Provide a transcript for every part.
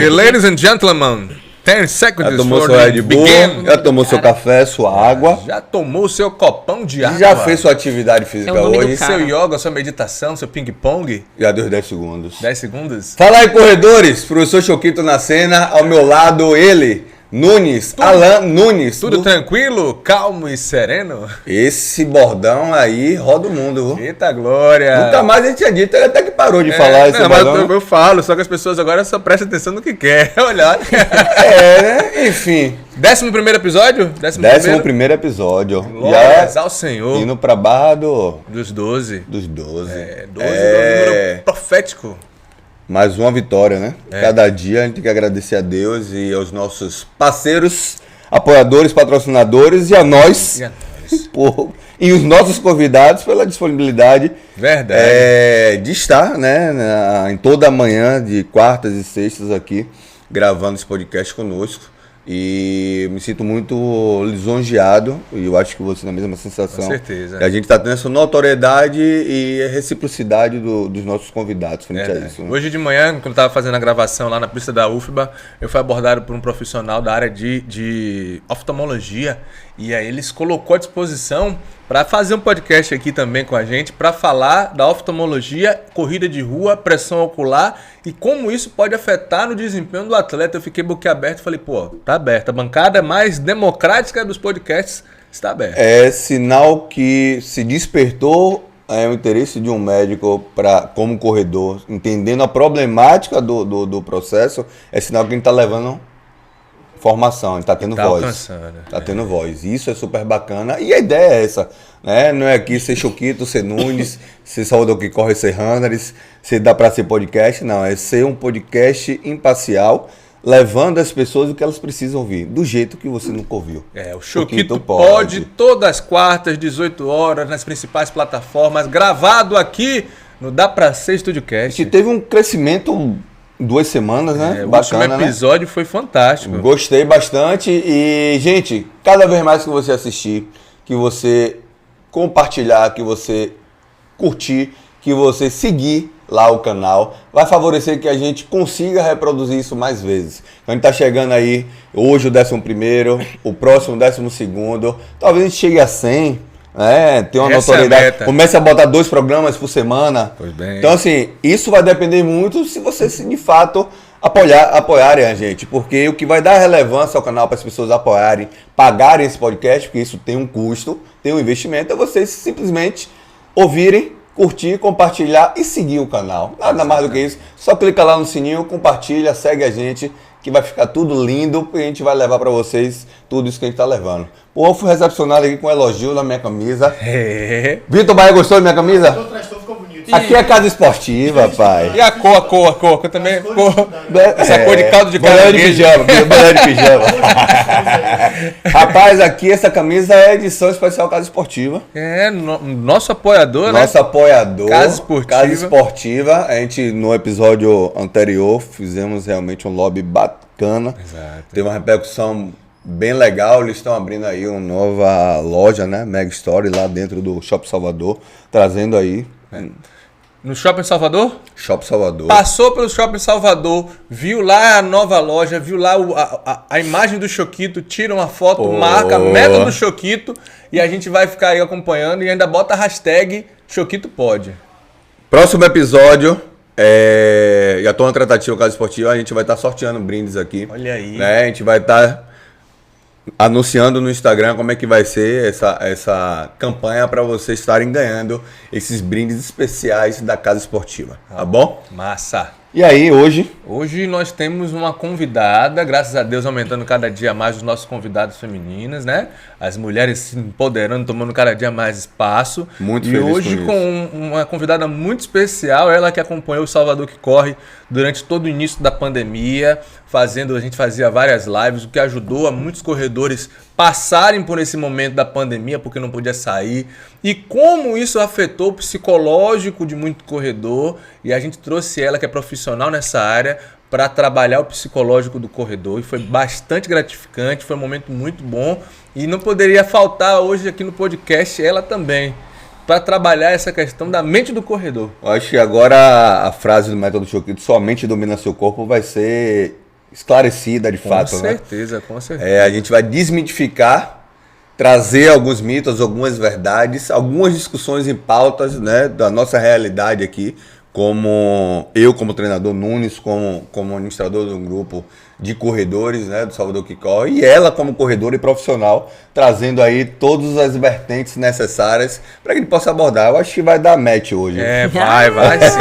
Ok, ladies and gentlemen, 10 seconds Já tomou for seu the Red Bull, begin. já tomou seu café, sua água, Já tomou seu copão de água? já fez sua atividade física É o nome do hoje, cara. Seu yoga, sua meditação, seu ping-pong? já deu 10 segundos. 10 segundos? Fala aí, corredores, professor Choquito na cena, ao meu lado ele, Alan Nunes. Tudo tranquilo, calmo e sereno? Esse bordão aí roda o mundo, viu? Eita glória! Nunca mais a gente tinha dito, ele até que parou de falar esse não, mas bordão. eu falo, só que as pessoas agora só prestam atenção no que quer. Olha. Né? Enfim. 11º episódio? 11º episódio. Glórias ao Senhor. Indo pra barra Dos 12. dos 12. 12 é um número profético. Mais uma vitória, né? Cada dia a gente tem que agradecer a Deus e aos nossos parceiros, apoiadores, patrocinadores e a nós. E os nossos convidados pela disponibilidade de estar, né, em toda a manhã de quartas e sextas aqui gravando esse podcast conosco. E me sinto muito lisonjeado, e eu acho que você tem a mesma sensação. Com certeza. A gente está tendo essa notoriedade e reciprocidade dos nossos convidados frente a isso. Né? Hoje de manhã, quando eu estava fazendo a gravação lá na pista da UFBA, eu fui abordado por um profissional da área de oftalmologia, e aí eles colocou à disposição para fazer um podcast aqui também com a gente, para falar da oftalmologia, corrida de rua, pressão ocular e como isso pode afetar no desempenho do atleta. Eu fiquei boquiaberto e falei, pô, tá aberta. A bancada mais democrática dos podcasts está aberta. É sinal que se despertou o interesse de um médico como corredor, entendendo a problemática do processo, é sinal que a gente está levando formação, a gente está tendo voz. Está tendo voz. Isso é super bacana. E a ideia é essa, né? Não é aqui ser Choquito, ser Nunes, ser Salvador que corre, ser Runners, ser dá para ser podcast. Não, é ser um podcast imparcial, levando às pessoas o que elas precisam ouvir, do jeito que você nunca ouviu. O Choquito pode, todas as quartas, 18 horas, nas principais plataformas, gravado aqui no Dá Pra Ser StudioCast. A gente teve um crescimento 2 semanas, né? O último episódio foi fantástico. Gostei bastante e, gente, cada vez mais que você assistir, que você compartilhar, que você curtir, que você seguir lá o canal, vai favorecer que a gente consiga reproduzir isso mais vezes. Então a gente tá chegando aí, hoje o 11º, o próximo 12º, talvez a gente chegue a 100, né? Tem uma notoriedade, comece a botar 2 programas por semana. Pois bem. Então assim, isso vai depender muito se você de fato apoiarem a gente, porque o que vai dar relevância ao canal para as pessoas apoiarem, pagarem esse podcast, porque isso tem um custo, tem um investimento, é vocês simplesmente ouvirem, curtir, compartilhar e seguir o canal. Nada mais do que isso. Só clica lá no sininho, compartilha, segue a gente, que vai ficar tudo lindo e a gente vai levar para vocês tudo isso que a gente tá levando. Pô, eu fui recepcionado aqui com um elogio na minha camisa. Vitor Bahia, gostou da minha camisa? Ficou bonito. Aqui é casa esportiva, pai. E a cor, que eu também... Essa cor de caldo de caranguejo. Banheiro de pijama. Rapaz, aqui essa camisa é edição especial Casa Esportiva. Nosso apoiador, né? Nosso apoiador. Casa Esportiva. Casa Esportiva. A gente, no episódio anterior, fizemos realmente um lobby bacana. Exato. Teve uma repercussão bem legal. Eles estão abrindo aí uma nova loja, né? Mega Store, lá dentro do Shopping Salvador. Trazendo aí... No Shopping Salvador? Shopping Salvador. Passou pelo Shopping Salvador, viu lá a nova loja, viu lá a imagem do Choquito, tira uma foto, marca a meta do Choquito e a gente vai ficar aí acompanhando e ainda bota a hashtag Choquito Pode. Próximo episódio, já estou na tratativa Casa Esportiva, a gente vai estar sorteando brindes aqui. Olha aí. Né? A gente vai estar anunciando no Instagram como é que vai ser essa campanha para vocês estarem ganhando esses brindes especiais da Casa Esportiva, tá bom? Massa! E aí, hoje? Hoje nós temos uma convidada, graças a Deus aumentando cada dia mais os nossos convidados femininas, né? As mulheres se empoderando, tomando cada dia mais espaço. Muito e feliz hoje com uma convidada muito especial, ela que acompanhou o Salvador que Corre durante todo o início da pandemia, a gente fazia várias lives, o que ajudou a muitos corredores passarem por esse momento da pandemia, porque não podia sair, e como isso afetou o psicológico de muito corredor, e a gente trouxe ela, que é profissional nessa área, para trabalhar o psicológico do corredor, e foi bastante gratificante, foi um momento muito bom, e não poderia faltar hoje aqui no podcast ela também, para trabalhar essa questão da mente do corredor. Eu acho que agora a frase do método Choquito, sua mente domina seu corpo, vai ser esclarecida de fato. Com certeza, com certeza. A gente vai desmitificar, trazer alguns mitos, algumas verdades, algumas discussões em pautas, né, da nossa realidade aqui, como treinador, Nunes como administrador de um grupo de corredores, né, do Salvador que Corre, e ela como corredora e profissional, trazendo aí todas as vertentes necessárias para que ele possa abordar. Eu acho que vai dar match hoje. Vai sim.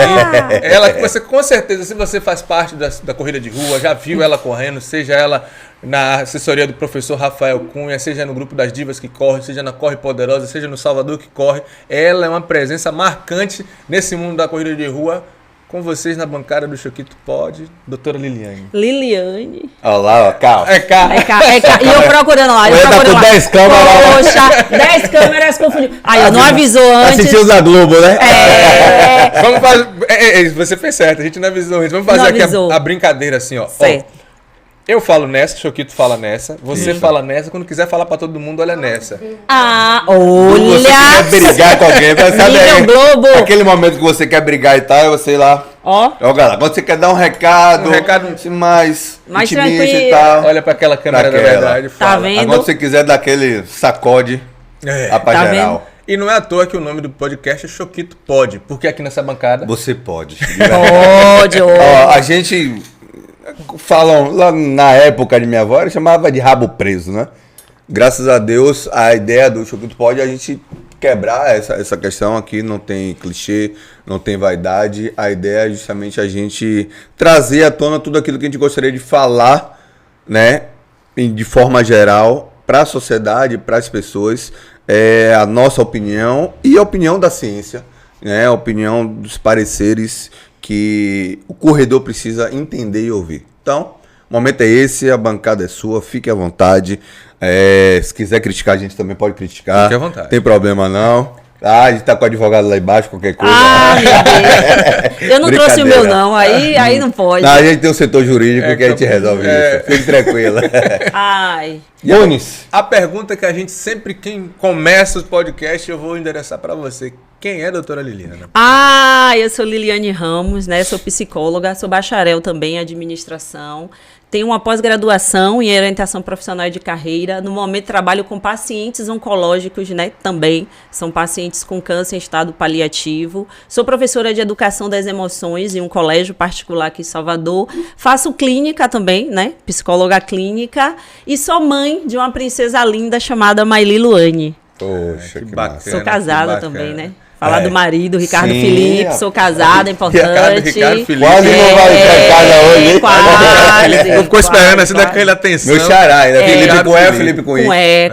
Ela, você com certeza, se você faz parte da corrida de rua, já viu ela correndo, seja ela na assessoria do professor Rafael Cunha, seja no grupo das divas que corre, seja na Corre Poderosa, seja no Salvador que Corre, ela é uma presença marcante nesse mundo da corrida de rua. Com vocês na bancada do Choquito Pod, doutora Liliane. Liliane. Olha lá, ó, Cal. É Cal. E eu procurando lá. Eu procurando lá. 10 câmeras. Poxa, 10 câmeras confundidas. Aí, eu não avisou antes. Assistiu da Globo, né? Vamos fazer. Você fez certo, a gente não avisou antes. Vamos fazer aqui a brincadeira assim, ó. Certo. Eu falo nessa, Choquito fala nessa, você fala nessa, quando quiser falar pra todo mundo, olha nessa. Olha! Você quer brigar com alguém, sabe aí, Globo. Aquele momento que você quer brigar e tal, você ir lá. Ó, galera, quando você quer dar um recado mais tranquilo e tal. Olha pra aquela câmera da verdade. Tá Fala. vendo? Agora, se você quiser dar aquele sacode a paz Tá geral. vendo? E não é à toa que o nome do podcast é Choquito Pod, porque aqui nessa bancada... Você pode. pode. Ó, a gente... Falam, lá na época de minha avó, ela chamava de rabo preso, né? Graças a Deus, a ideia do Choquito Pod é a gente quebrar essa questão aqui, não tem clichê, não tem vaidade. A ideia é justamente a gente trazer à tona tudo aquilo que a gente gostaria de falar, né? De forma geral, para a sociedade, para as pessoas, a nossa opinião e a opinião da ciência, né? A opinião dos pareceres que o corredor precisa entender e ouvir. Então, o momento é esse, a bancada é sua, fique à vontade. Se quiser criticar, a gente também pode criticar. Fique à vontade. Não tem problema não. A gente tá com o advogado lá embaixo, qualquer coisa. Meu Deus. Eu não trouxe o meu não, aí não pode. Não, a gente tem um setor jurídico que a gente resolve isso. Fique tranquila. Ai. Nunes. A pergunta que a gente sempre, quem começa o podcast, eu vou endereçar para você. Quem é a doutora Liliana? Eu sou Liliane Ramos, né? Sou psicóloga, sou bacharel também em administração. Tenho uma pós-graduação em orientação profissional de carreira. No momento trabalho com pacientes oncológicos, né? Também são pacientes com câncer em estado paliativo. Sou professora de educação das emoções em um colégio particular aqui em Salvador. Faço clínica também, né? Psicóloga clínica. E sou mãe de uma princesa linda chamada Maili Luane. Poxa, que bacana. Sou casada também, né? Falar do marido, Ricardo Felipe, sou casada, importante. Ricardo Felipe. Quase não vai pra casa hoje. Quase. Eu ficou esperando assim daquela atenção. Meu xará, ainda Felipe com E, Felipe com I.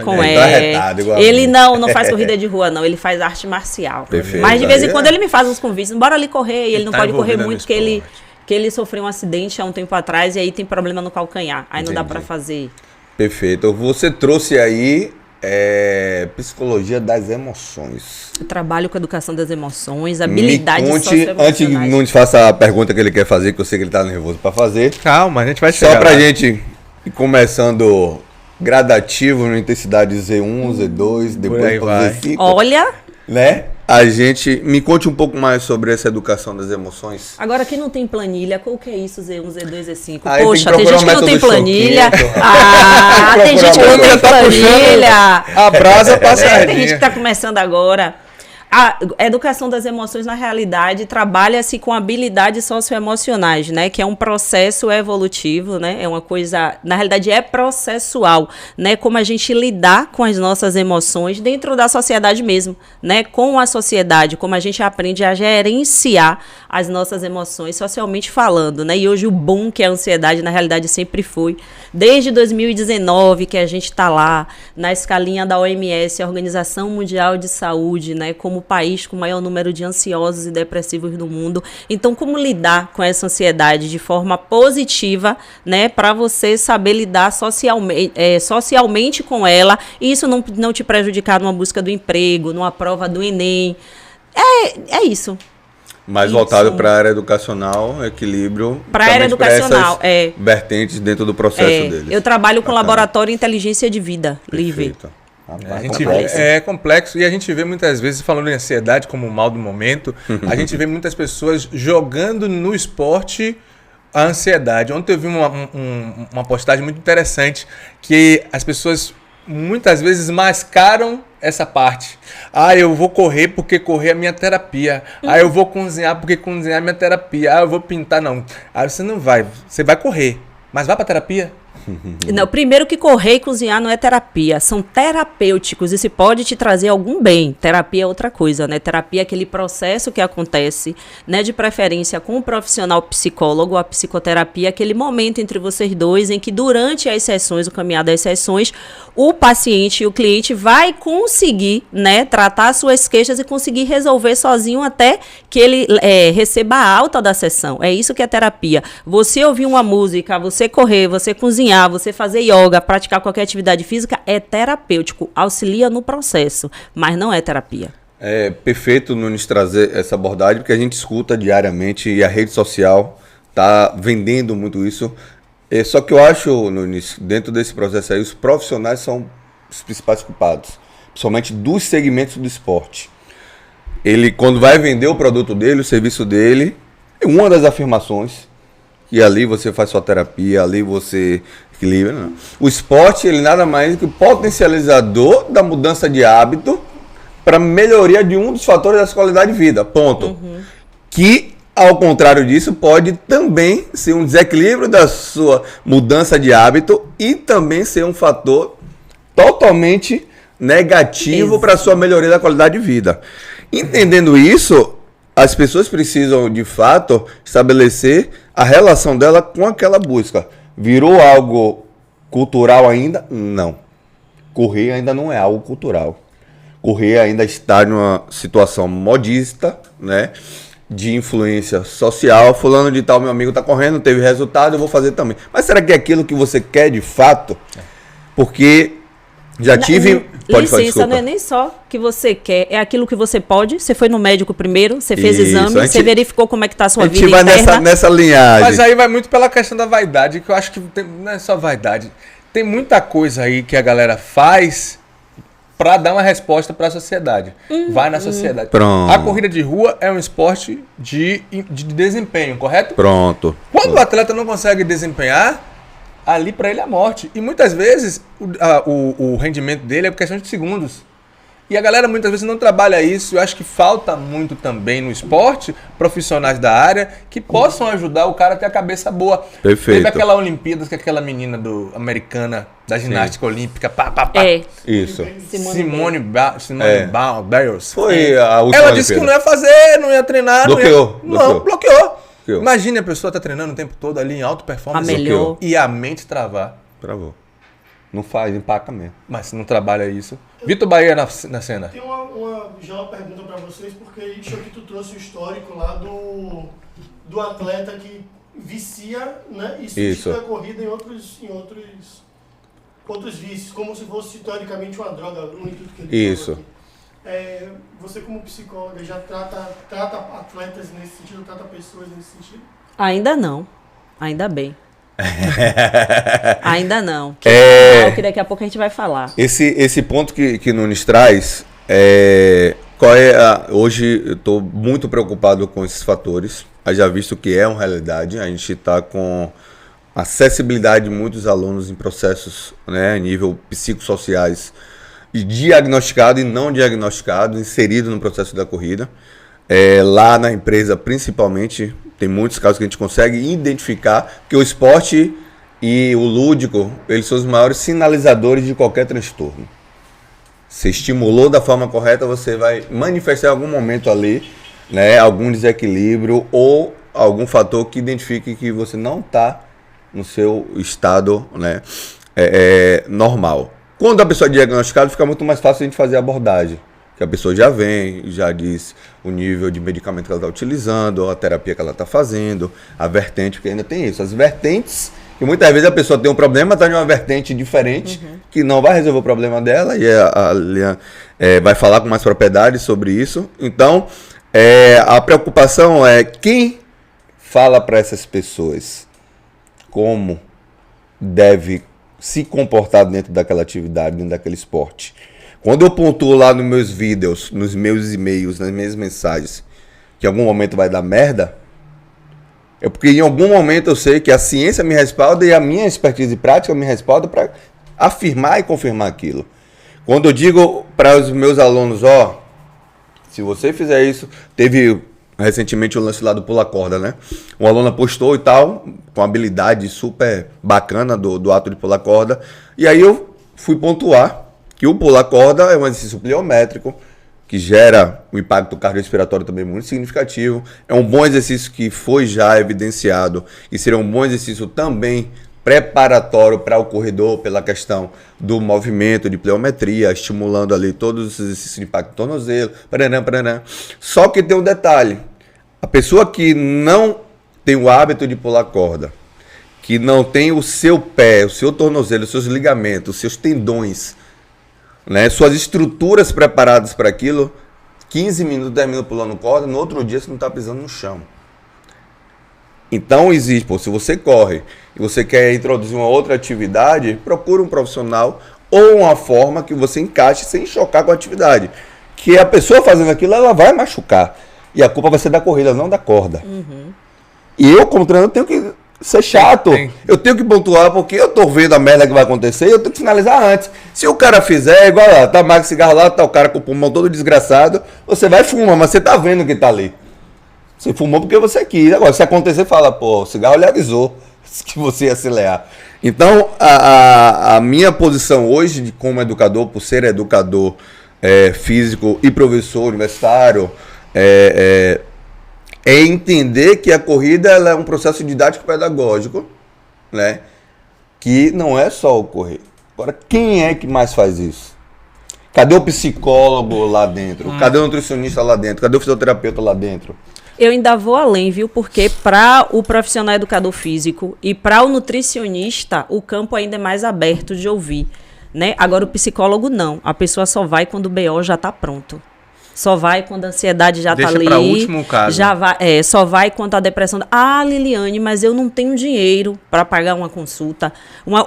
Com E. Tá arretado, igual ele não faz corrida de rua, não. Ele faz arte marcial. Perfeito. Mas de vez em quando ele me faz uns convites. Bora ali correr. E ele não tá pode correr envolvido no muito, porque ele sofreu um acidente há um tempo atrás e aí tem problema no calcanhar. Aí não dá pra fazer. Perfeito. Você trouxe aí psicologia das emoções. Eu trabalho com educação das emoções, habilidades socioemocionais. Antes que não te faça a pergunta que ele quer fazer, que eu sei que ele tá nervoso para fazer. Calma, a gente vai chegar. Só pra gente ir começando gradativo, na intensidade Z1, Z2, depois Z5. Olha! Né? A gente... Me conte um pouco mais sobre essa educação das emoções. Agora, aqui não tem planilha, qual que é isso? Z1, Z2, Z5? Aí Poxa, tem gente que não tem planilha. Choquito. Tem gente que não tem planilha. A brasa passadinha. Tem gente que tá começando agora. A educação das emoções, na realidade, trabalha-se com habilidades socioemocionais, né? Que é um processo evolutivo, né? É uma coisa, na realidade, é processual, né? Como a gente lidar com as nossas emoções dentro da sociedade mesmo, né? Com a sociedade, como a gente aprende a gerenciar as nossas emoções, socialmente falando, né? E hoje o boom que é a ansiedade, na realidade, sempre foi. Desde 2019, que a gente está lá, na escalinha da OMS, a Organização Mundial de Saúde, né? Como país com o maior número de ansiosos e depressivos do mundo. Então, como lidar com essa ansiedade de forma positiva, né, para você saber lidar socialmente com ela e isso não te prejudicar numa busca do emprego, numa prova do Enem. É isso. Mais voltado para a área educacional, equilíbrio. Para a área educacional, vertentes dentro do processo deles. Eu trabalho com laboratório Inteligência de Vida, LIVE. A gente é complexo e a gente vê muitas vezes, falando em ansiedade como um mal do momento, a gente vê muitas pessoas jogando no esporte a ansiedade. Ontem eu vi uma postagem muito interessante que as pessoas muitas vezes mascaram essa parte. Ah, eu vou correr porque correr é minha terapia. Ah, eu vou cozinhar porque cozinhar é minha terapia. Ah, eu vou pintar. Não. Ah, você não vai. Você vai correr. Mas vai pra terapia? Não, primeiro que correr e cozinhar não é terapia, são terapêuticos, isso pode te trazer algum bem. Terapia é outra coisa, né? Terapia é aquele processo que acontece, né, de preferência com o profissional psicólogo, a psicoterapia, aquele momento entre vocês dois em que durante as sessões, o caminhar das sessões, o paciente e o cliente vai conseguir, né, tratar suas queixas e conseguir resolver sozinho até que ele receba a alta da sessão. É isso que é terapia. Você ouvir uma música, você correr, você cozinhar, você fazer yoga, praticar qualquer atividade física é terapêutico, auxilia no processo, mas não é terapia. É perfeito, Nunes, trazer essa abordagem, porque a gente escuta diariamente e a rede social está vendendo muito isso. Só que eu acho, Nunes, dentro desse processo aí, os profissionais são os principais culpados, principalmente dos segmentos do esporte. Ele, quando vai vender o produto dele, o serviço dele, uma das afirmações, que ali você faz sua terapia, ali você equilibra. Não. O esporte, ele nada mais que o potencializador da mudança de hábito para melhoria de um dos fatores da sua qualidade de vida, ponto. Que, ao contrário disso, pode também ser um desequilíbrio da sua mudança de hábito e também ser um fator totalmente negativo para a sua melhoria da qualidade de vida. Entendendo isso, as pessoas precisam, de fato, estabelecer a relação dela com aquela busca. Virou algo cultural ainda? Não. Correr ainda não é algo cultural. Correr ainda está numa situação modista, né? De influência social. Fulano de tal, meu amigo, está correndo, teve resultado, eu vou fazer também. Mas será que é aquilo que você quer de fato? Porque já tive... Licença, não é nem só que você quer, é aquilo que você pode. Você foi no médico primeiro, você fez exame, você verificou como é que está a sua vida interna. A gente vai nessa linhagem. Mas aí vai muito pela questão da vaidade, que eu acho que não é só vaidade. Tem muita coisa aí que a galera faz para dar uma resposta para a sociedade. Vai na sociedade. Pronto. A corrida de rua é um esporte de desempenho, correto? Pronto. Quando o atleta não consegue desempenhar, ali para ele é a morte. E muitas vezes o rendimento dele é por questão de segundos. E a galera muitas vezes não trabalha isso. Eu acho que falta muito também no esporte profissionais da área que possam ajudar o cara a ter a cabeça boa. Perfeito. Teve aquela Olimpíadas que aquela menina americana da ginástica olímpica, Isso. Simone Biles. Foi a última Ela disse que não ia fazer, não ia treinar. Bloqueou. Imagine a pessoa tá treinando o tempo todo ali em alta performance. A melhor. E a mente travar. Travou. Não faz, empaca mesmo. Mas se não trabalha isso... Vitor Bahia na cena. Tem uma pergunta para vocês, porque isso aqui tu trouxe o histórico lá do atleta que vicia, né? E substitui a corrida em outros vícios, como se fosse teoricamente uma droga, no intuito que ele Isso. Você como psicóloga já trata atletas nesse sentido, trata pessoas nesse sentido? Ainda não. Ainda bem. Ainda não. Que daqui a pouco a gente vai falar. Esse ponto que Nunes traz, hoje eu estou muito preocupado com esses fatores. Já visto que é uma realidade. A gente está com acessibilidade de muitos alunos em processos, né, a nível psicossociais, diagnosticado e não diagnosticado, inserido no processo da corrida. Lá na empresa, principalmente, tem muitos casos que a gente consegue identificar que o esporte e o lúdico, eles são os maiores sinalizadores de qualquer transtorno. Se estimulou da forma correta, você vai manifestar em algum momento ali, né, algum desequilíbrio ou algum fator que identifique que você não está no seu estado, né, normal. Quando a pessoa é diagnosticada, fica muito mais fácil a gente fazer a abordagem. Que a pessoa já vem, já diz o nível de medicamento que ela está utilizando, a terapia que ela está fazendo, a vertente, porque ainda tem isso. As vertentes, que muitas vezes a pessoa tem um problema, está em uma vertente diferente, que não vai resolver o problema dela, e a Lian vai falar com mais propriedade sobre isso. Então, a preocupação é quem fala para essas pessoas como deve se comportar dentro daquela atividade, dentro daquele esporte. Quando eu pontuo lá nos meus vídeos, nos meus e-mails, nas minhas mensagens, que em algum momento vai dar merda, É porque em algum momento eu sei que a ciência me respalda e a minha expertise prática me respalda para afirmar e confirmar aquilo. Quando eu digo para os meus alunos, se você fizer isso, teve recentemente o lance lá do pula-corda, né? Um aluno postou e tal, com habilidade super bacana do ato de pular corda, e aí eu fui pontuar que o pular corda é um exercício pliométrico, que gera um impacto cardiorrespiratório também muito significativo. É um bom exercício que foi já evidenciado e seria um bom exercício também preparatório para o corredor pela questão do movimento de pliometria, estimulando ali todos os exercícios de impacto tornozelo, paraná. Só que tem um detalhe, a pessoa que não tem o hábito de pular corda, que não tem o seu pé, o seu tornozelo, os seus ligamentos, os seus tendões, né, suas estruturas preparadas para aquilo, 15 minutos, 10 minutos pulando corda, no outro dia você não está pisando no chão. Então existe, se você corre e você quer introduzir uma outra atividade, procure um profissional ou uma forma que você encaixe sem chocar com a atividade. Que a pessoa fazendo aquilo, ela vai machucar. E a culpa vai ser da corrida, não da corda. E eu, como treinador, tenho que ser chato. Eu tenho que pontuar porque eu tô vendo a merda que vai acontecer e eu tenho que finalizar antes. Se o cara fizer, igual lá, tá mais cigarro lá, tá o cara com o pulmão todo desgraçado, você vai fumar, mas você tá vendo que tá ali. Você fumou porque você quis. Agora, se acontecer, fala, o cigarro lhe avisou que você ia acelerar. Então, a minha posição hoje como educador, por ser educador físico e professor universitário, é entender que a corrida ela é um processo didático-pedagógico, né? Que não é só o correr. Agora, quem é que mais faz isso? Cadê o psicólogo lá dentro? Cadê o nutricionista lá dentro? Cadê o fisioterapeuta lá dentro? Eu ainda vou além, viu? Porque para o profissional educador físico e para o nutricionista, o campo ainda é mais aberto de ouvir, né? Agora, o psicólogo não. A pessoa só vai quando o BO já está pronto. Só vai quando a ansiedade já está ali. Deixa para último caso. Já vai, só vai quando a depressão... Liliane, mas eu não tenho dinheiro para pagar uma consulta.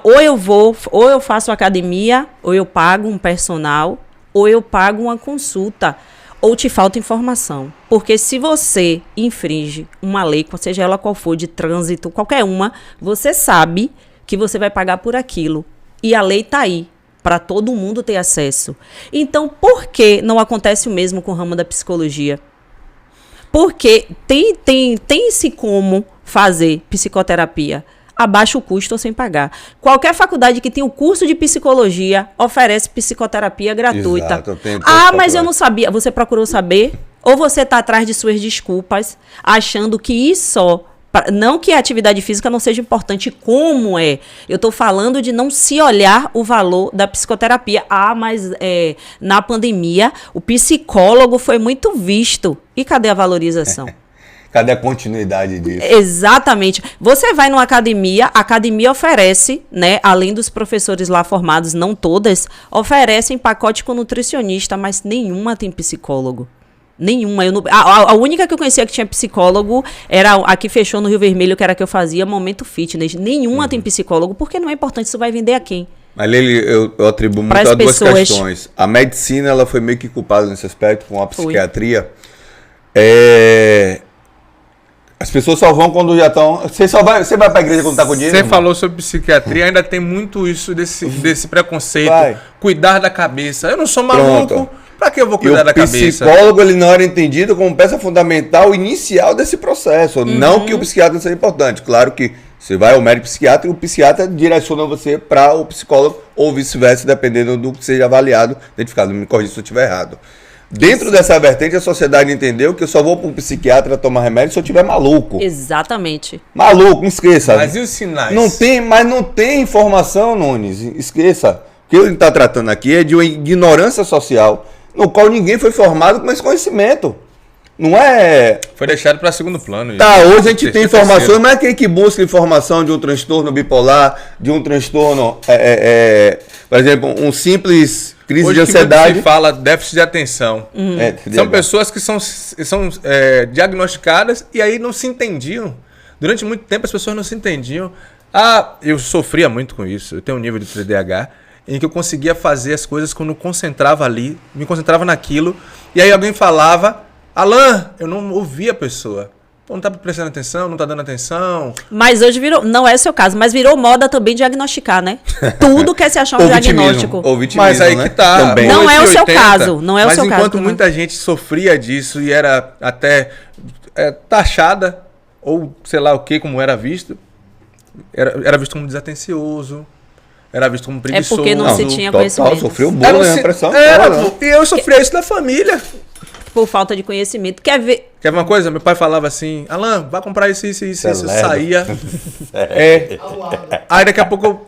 Ou eu faço academia, ou eu pago um personal, ou eu pago uma consulta. Ou te falta informação. Porque se você infringe uma lei, seja ela qual for, de trânsito, qualquer uma, você sabe que você vai pagar por aquilo. E a lei está aí, para todo mundo ter acesso. Então, por que não acontece o mesmo com o ramo da psicologia? Porque tem-se como fazer psicoterapia a baixo custo ou sem pagar. Qualquer faculdade que tenha o curso de psicologia oferece psicoterapia gratuita. Exato, mas eu não sabia. Você procurou saber? Ou você está atrás de suas desculpas, achando que isso... Não que a atividade física não seja importante, como é. Eu estou falando de não se olhar o valor da psicoterapia. Mas na pandemia, o psicólogo foi muito visto. E cadê a valorização? Cadê a continuidade disso? Exatamente. Você vai numa academia, a academia oferece, né, além dos professores lá formados, não todas, oferecem pacote com nutricionista, mas nenhuma tem psicólogo. Nenhuma. A única que eu conhecia que tinha psicólogo era a que fechou no Rio Vermelho, que era a que eu fazia, Momento Fitness. Nenhuma tem psicólogo, porque não é importante, isso vai vender a quem? Mas eu atribuo muito a duas questões. A medicina ela foi meio que culpada nesse aspecto, com a psiquiatria. As pessoas só vão quando já estão... Você vai pra igreja quando tá com dinheiro? Você falou sobre psiquiatria, ainda tem muito isso desse preconceito. Cuidar da cabeça. Eu não sou maluco. Pronto. Pra que eu vou cuidar da cabeça? O psicólogo ele não era entendido como peça fundamental inicial desse processo. Não que o psiquiatra não seja importante. Claro que você vai ao médico psiquiatra e o psiquiatra direciona você para o psicólogo ou vice-versa, dependendo do que seja avaliado, identificado. Me corrija se eu estiver errado. Dentro dessa vertente, a sociedade entendeu que eu só vou para um psiquiatra tomar remédio se eu estiver maluco. Exatamente. Maluco, não esqueça. Mas e os sinais? Mas não tem informação, Nunes. Esqueça. O que ele está tratando aqui é de uma ignorância social, no qual ninguém foi formado com esse conhecimento. Não é... Foi deixado para segundo plano. Hoje a gente tem informações, mas quem que busca informação de um transtorno bipolar, de um transtorno, por exemplo, um simples crise de ansiedade. Hoje se fala déficit de atenção. São pessoas que são diagnosticadas e aí não se entendiam. Durante muito tempo as pessoas não se entendiam. Eu sofria muito com isso. Eu tenho um nível de TDAH em que eu conseguia fazer as coisas quando eu concentrava ali, me concentrava naquilo, e aí alguém falava, Alan, eu não ouvia a pessoa. Pô, não tá prestando atenção, não tá dando atenção. Mas hoje virou, não é o seu caso, mas virou moda também diagnosticar, né? Tudo quer se achar um diagnóstico. Ou vitimismo, Mas aí né? que tá. Também. Não é o seu 80, caso, não é o seu caso. Mas enquanto muita gente sofria disso e era até taxada, ou sei lá o que, como era visto, era visto como desatencioso, era visto como preguiçoso. É porque não se tinha conhecimento. Sofreu bullying, né? Pressão. E eu sofria isso da família. Por falta de conhecimento. Quer ver uma coisa? Meu pai falava assim, Alan, vai comprar isso. Eu saía. Aí daqui a pouco eu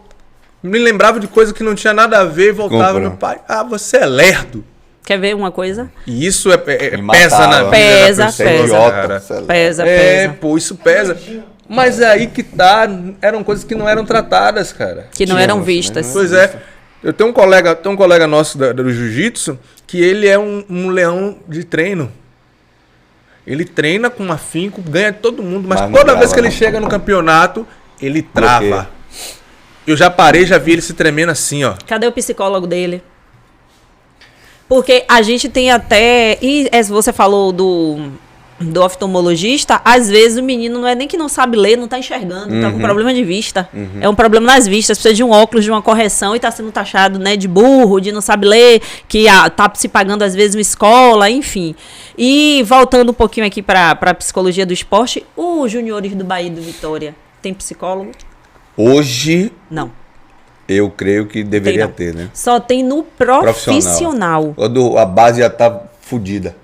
me lembrava de coisa que não tinha nada a ver e voltava. Meu pai, você é lerdo. Quer ver uma coisa? E isso pesa na vida Pesa, da pessoa, pesa. cara. Pesa. Pô, isso pesa. Mas aí que tá, eram coisas que não eram tratadas, cara. Que não eram vistas. Pois é. Eu tenho um colega nosso do jiu-jitsu que ele é um leão de treino. Ele treina com afinco, ganha todo mundo, mas toda vez que ele chega no campeonato, ele trava. Eu já vi ele se tremendo assim, ó. Cadê o psicólogo dele? Porque a gente tem até... E você falou do oftalmologista, às vezes o menino não é nem que não sabe ler, não tá enxergando, tá com problema de vista. É um problema nas vistas, precisa de um óculos, de uma correção e tá sendo taxado, né, de burro, de não sabe ler, que tá se pagando às vezes uma escola, enfim. E voltando um pouquinho aqui pra psicologia do esporte, os juniores do Bahia e do Vitória, tem psicólogo? Hoje... Não. Eu creio que deveria ter, né? Só tem no profissional. Quando a base já tá fodida.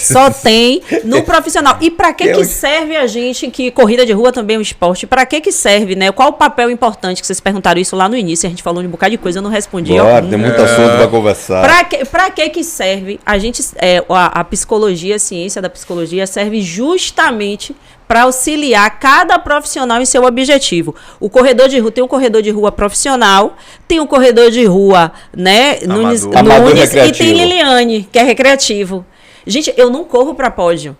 Só tem no profissional. E para que serve a gente, que corrida de rua também é um esporte, para que serve, né? Qual o papel importante, que vocês perguntaram isso lá no início, a gente falou de um bocado de coisa, eu não respondi. Bora, tem muito assunto para conversar. Para que serve? A gente, a psicologia, a ciência da psicologia serve justamente para auxiliar cada profissional em seu objetivo. O corredor de rua, tem um corredor de rua profissional, tem um corredor de rua, né, Nunes e tem Liliane, que é recreativo. Gente, eu não corro para pódio.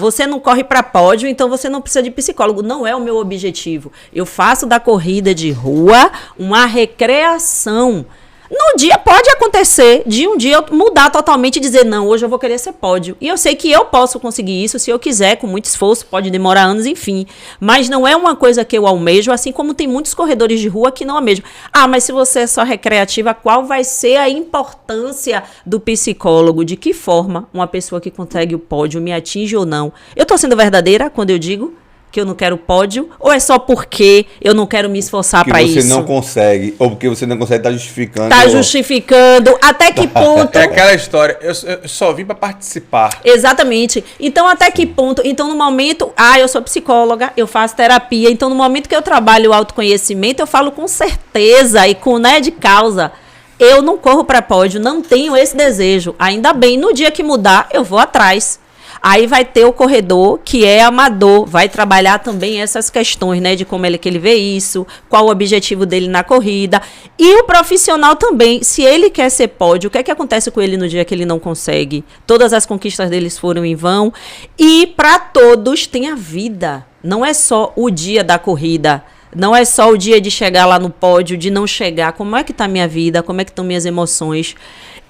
Você não corre para pódio, então você não precisa de psicólogo. Não é o meu objetivo. Eu faço da corrida de rua uma recreação. No dia pode acontecer de um dia eu mudar totalmente e dizer, não, hoje eu vou querer ser pódio. E eu sei que eu posso conseguir isso se eu quiser, com muito esforço, pode demorar anos, enfim. Mas não é uma coisa que eu almejo, assim como tem muitos corredores de rua que não almejam. Mas se você é só recreativa, qual vai ser a importância do psicólogo? De que forma uma pessoa que consegue o pódio me atinge ou não? Eu tô sendo verdadeira quando eu digo que eu não quero pódio, ou é só porque eu não quero me esforçar para isso? Que você não consegue, ou porque você não consegue, tá justificando. Tá justificando, até que ponto... É aquela história, eu só vim para participar. Exatamente. Então, até que ponto... Então, no momento... eu sou psicóloga, eu faço terapia, então, no momento que eu trabalho o autoconhecimento, eu falo com certeza e com, né, de causa. Eu não corro para pódio, não tenho esse desejo. Ainda bem, no dia que mudar, eu vou atrás. Aí vai ter o corredor que é amador, vai trabalhar também essas questões, né, de como que ele vê isso, qual o objetivo dele na corrida. E o profissional também, se ele quer ser pódio, o que é que acontece com ele no dia que ele não consegue? Todas as conquistas deles foram em vão. E para todos tem a vida, não é só o dia da corrida. Não é só o dia de chegar lá no pódio, de não chegar. Como é que tá a minha vida? Como é que estão minhas emoções?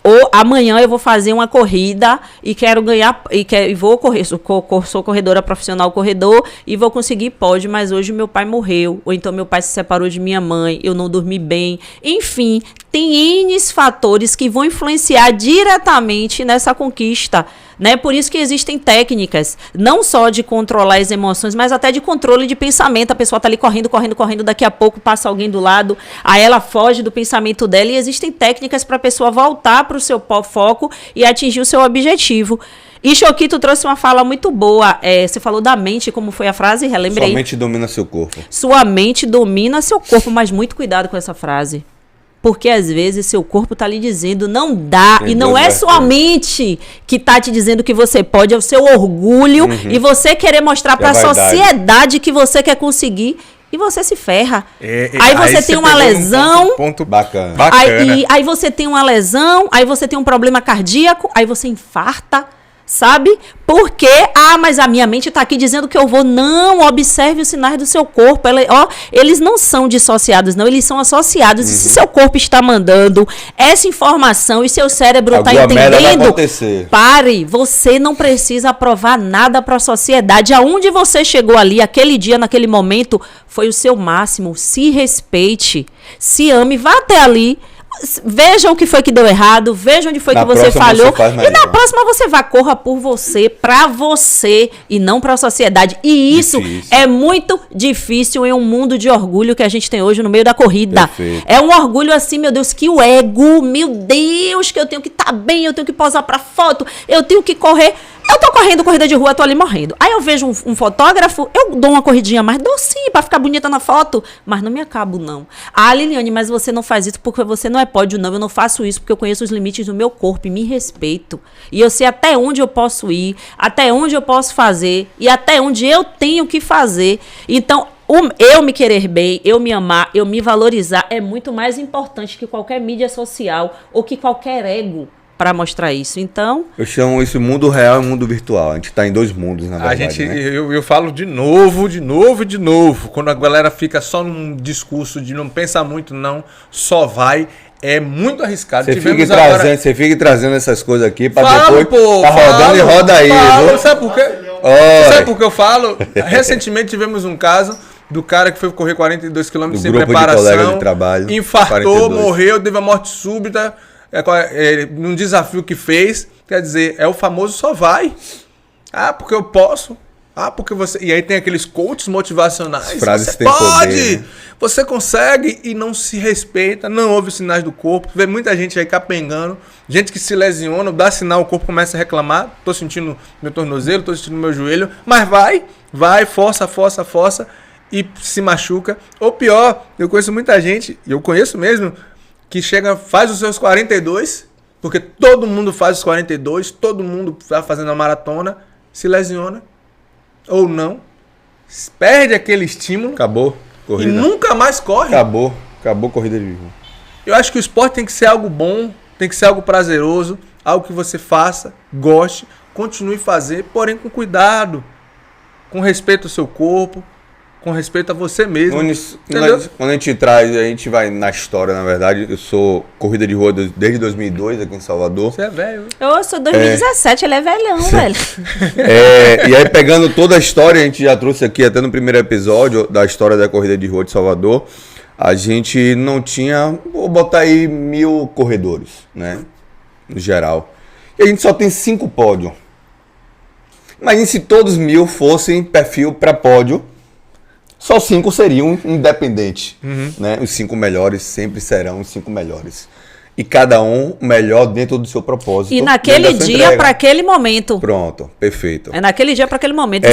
Ou amanhã eu vou fazer uma corrida e quero ganhar, e vou correr, sou corredora profissional, corredor, e vou conseguir pódio, mas hoje meu pai morreu, ou então meu pai se separou de minha mãe, eu não dormi bem. Enfim, tem N fatores que vão influenciar diretamente nessa conquista, né? Por isso que existem técnicas, não só de controlar as emoções, mas até de controle de pensamento. A pessoa tá ali correndo, daqui a pouco passa alguém do lado, aí ela foge do pensamento dela, e existem técnicas para a pessoa voltar para o seu foco e atingir o seu objetivo. E Choquito trouxe uma fala muito boa. Você falou da mente, como foi a frase? Relembrei. Sua mente domina seu corpo. Sua mente domina seu corpo, mas muito cuidado com essa frase. Porque às vezes seu corpo está lhe dizendo não dá. E não é sua mente que está te dizendo que você pode, é o seu orgulho e você querer mostrar para a sociedade que você quer conseguir. E você se ferra. Aí você tem uma lesão. Ponto bacana. Aí você tem uma lesão, aí você tem um problema cardíaco, aí você infarta. Sabe? Porque, mas a minha mente está aqui dizendo que eu vou. Não, observe os sinais do seu corpo. Eles não são dissociados, não, eles são associados. E se seu corpo está mandando essa informação e seu cérebro está entendendo, pare, você não precisa provar nada para a sociedade. Aonde você chegou ali, aquele dia, naquele momento, foi o seu máximo. Se respeite, se ame, vá até ali. Veja o que foi que deu errado, veja onde foi que você falhou. E na próxima você vai, corra por você, pra você e não pra sociedade. E isso é muito difícil em um mundo de orgulho que a gente tem hoje no meio da corrida. Perfeito. É um orgulho assim, meu Deus, que o ego, meu Deus, que eu tenho que estar bem, eu tenho que posar pra foto, eu tenho que correr. Eu tô correndo corrida de rua, tô ali morrendo. Aí eu vejo um fotógrafo, eu dou uma corridinha mais, dou sim, pra ficar bonita na foto, mas não me acabo, não. Liliane, mas você não faz isso porque você não é pódio, não. Eu não faço isso porque eu conheço os limites do meu corpo e me respeito. E eu sei até onde eu posso ir, até onde eu posso fazer e até onde eu tenho que fazer. Então, eu me querer bem, eu me amar, eu me valorizar é muito mais importante que qualquer mídia social ou que qualquer ego para mostrar isso. Então, eu chamo isso mundo real e mundo virtual. A gente tá em dois mundos, na verdade. Eu falo de novo. Quando a galera fica só num discurso de não pensar muito, não, só vai. É muito arriscado. Você fica trazendo essas coisas aqui para depois tá rodando e roda aí. Sabe por quê? Sabe por que eu falo? Recentemente tivemos um caso do cara que foi correr 42 km sem preparação, de trabalho, infartou, 42. Morreu, teve a morte súbita. Num desafio que fez, quer dizer, é o famoso só vai. Porque eu posso. Porque você. E aí tem aqueles coaches motivacionais. As frases você pode, poder, né? Você consegue e não se respeita, não ouve os sinais do corpo. Vê muita gente aí capengando, gente que se lesiona, dá sinal, o corpo começa a reclamar. Tô sentindo meu tornozelo, tô sentindo meu joelho, mas vai, força e se machuca. Ou pior, eu conheço muita gente, e eu conheço mesmo, que chega, faz os seus 42, porque todo mundo faz os 42, todo mundo está fazendo a maratona, se lesiona, ou não, perde aquele estímulo. Acabou corrida. E nunca mais corre. Acabou corrida de rua. Eu acho que o esporte tem que ser algo bom, tem que ser algo prazeroso, algo que você faça, goste, continue a fazer, porém com cuidado, com respeito ao seu corpo, com respeito a você mesmo. Quando a gente vai na história, na verdade, eu sou corrida de rua desde 2002 aqui em Salvador. Você é velho. Eu sou 2017, ele é velhão, velho. E aí pegando toda a história, a gente já trouxe aqui até no primeiro episódio da história da corrida de rua de Salvador, a gente não tinha, vou botar aí 1.000 corredores, né, no geral. E a gente só tem 5 pódios. Imagina se todos 1.000 fossem perfil para pódio, só 5 seriam independentes, né? Os 5 melhores sempre serão os 5 melhores. E cada um melhor dentro do seu propósito. E naquele dia, para aquele momento. Pronto, perfeito. É naquele dia, para aquele momento.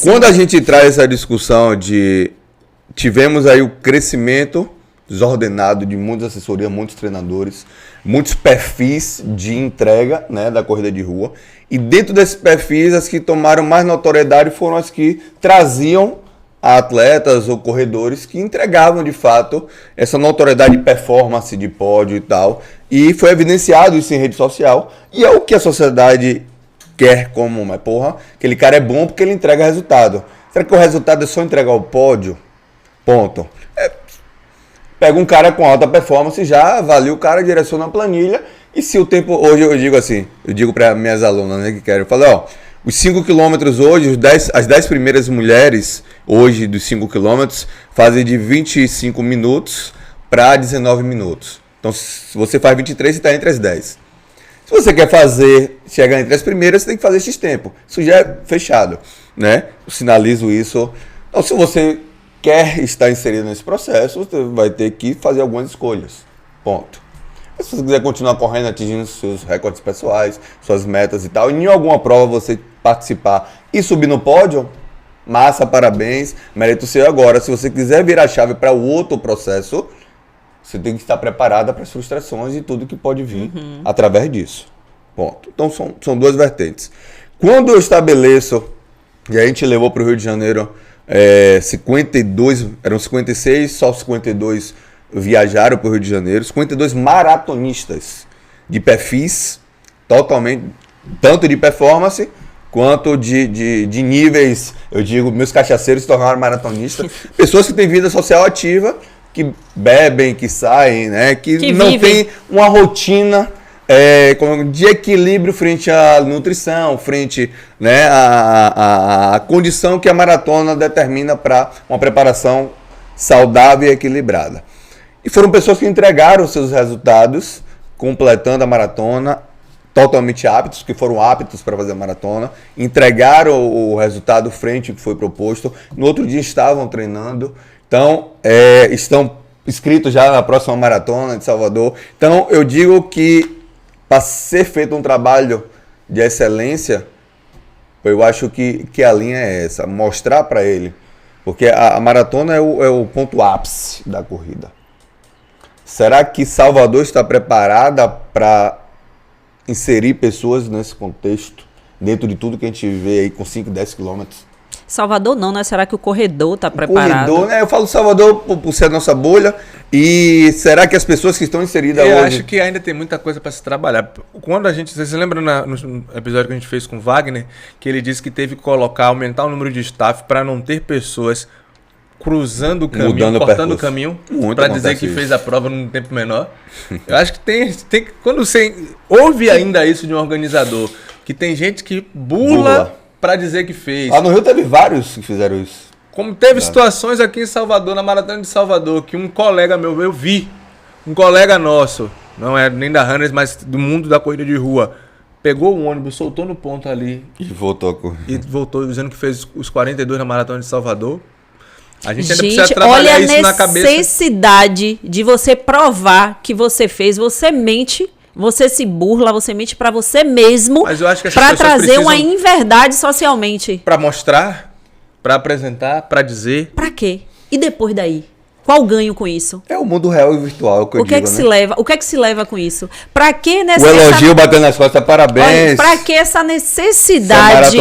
Quando a gente traz essa discussão de... Tivemos aí o crescimento desordenado de muitas assessorias, muitos treinadores, muitos perfis de entrega, né, da corrida de rua. E dentro desses perfis, as que tomaram mais notoriedade foram as que traziam atletas ou corredores que entregavam de fato essa notoriedade de performance, de pódio e tal, e foi evidenciado isso em rede social, e é o que a sociedade quer como, mas porra, aquele cara é bom porque ele entrega resultado. Será que o resultado é só entregar o pódio? Ponto. Pega um cara com alta performance, já avalia o cara, direciona a planilha, e se o tempo, hoje eu digo assim, eu digo para minhas alunas, né, que querem, eu falo, os 5 quilômetros hoje, as 10 primeiras mulheres hoje dos 5 quilômetros fazem de 25 minutos para 19 minutos. Então, se você faz 23, você está entre as 10. Se você quer chegar entre as primeiras, você tem que fazer X tempo. Isso já é fechado, né? Eu sinalizo isso. Então, se você quer estar inserido nesse processo, você vai ter que fazer algumas escolhas. Ponto. Se você quiser continuar correndo, atingindo seus recordes pessoais, suas metas e tal, e em alguma prova você participar e subir no pódio, massa, parabéns, mérito seu. Agora, se você quiser virar a chave para o outro processo, você tem que estar preparada para as frustrações e tudo que pode vir através disso. Ponto. Então, são duas vertentes. Quando eu estabeleço, e a gente levou para o Rio de Janeiro 52, eram 56, só 52 viajaram para o Rio de Janeiro, 52 maratonistas de perfis totalmente tanto de performance quanto de níveis. Eu digo, meus cachaceiros se tornaram maratonistas. Pessoas que têm vida social ativa, que bebem, que saem, né? Que não tem uma rotina de equilíbrio frente à nutrição, frente, né, à condição que a maratona determina para uma preparação saudável e equilibrada. E foram pessoas que entregaram seus resultados, completando a maratona, totalmente aptos, que foram aptos para fazer a maratona, entregaram o resultado frente ao que foi proposto, no outro dia estavam treinando, então estão inscritos já na próxima maratona de Salvador. Então eu digo que para ser feito um trabalho de excelência, eu acho que a linha é essa, mostrar para ele, porque a maratona é o ponto ápice da corrida. Será que Salvador está preparada para inserir pessoas nesse contexto, dentro de tudo que a gente vê aí com 5, 10 quilômetros? Salvador não, né? Será que o corredor está preparado? Corredor, né? Eu falo Salvador por ser a nossa bolha. E será que as pessoas que estão inseridas hoje... Eu acho que ainda tem muita coisa para se trabalhar. Quando a gente... Vocês lembram no episódio que a gente fez com o Wagner, que ele disse que teve que aumentar o número de staff para não ter pessoas cruzando o caminho, cortando o caminho, para dizer que fez a prova num tempo menor. Eu acho que tem quando você ouve ainda isso de um organizador, que tem gente que bula para dizer que fez. Lá no Rio teve vários que fizeram isso. Como teve situações aqui em Salvador, na Maratona de Salvador, que um colega meu, eu vi, um colega nosso, não é nem da Runners, mas do mundo da corrida de rua, pegou o ônibus, soltou no ponto ali. E voltou a correr. E voltou dizendo que fez os 42 na Maratona de Salvador. A gente ainda precisa trabalhar olha isso na cabeça. A necessidade de você provar que você fez, você mente. Você se burla, você mente pra você mesmo, para trazer uma inverdade socialmente. Pra mostrar, pra apresentar, pra dizer. Pra quê? E depois daí? Qual o ganho com isso? É o mundo real e virtual que eu digo, se leva? O que é que se leva com isso? Pra que o elogio batendo nas costas, parabéns. Olha, pra que essa necessidade?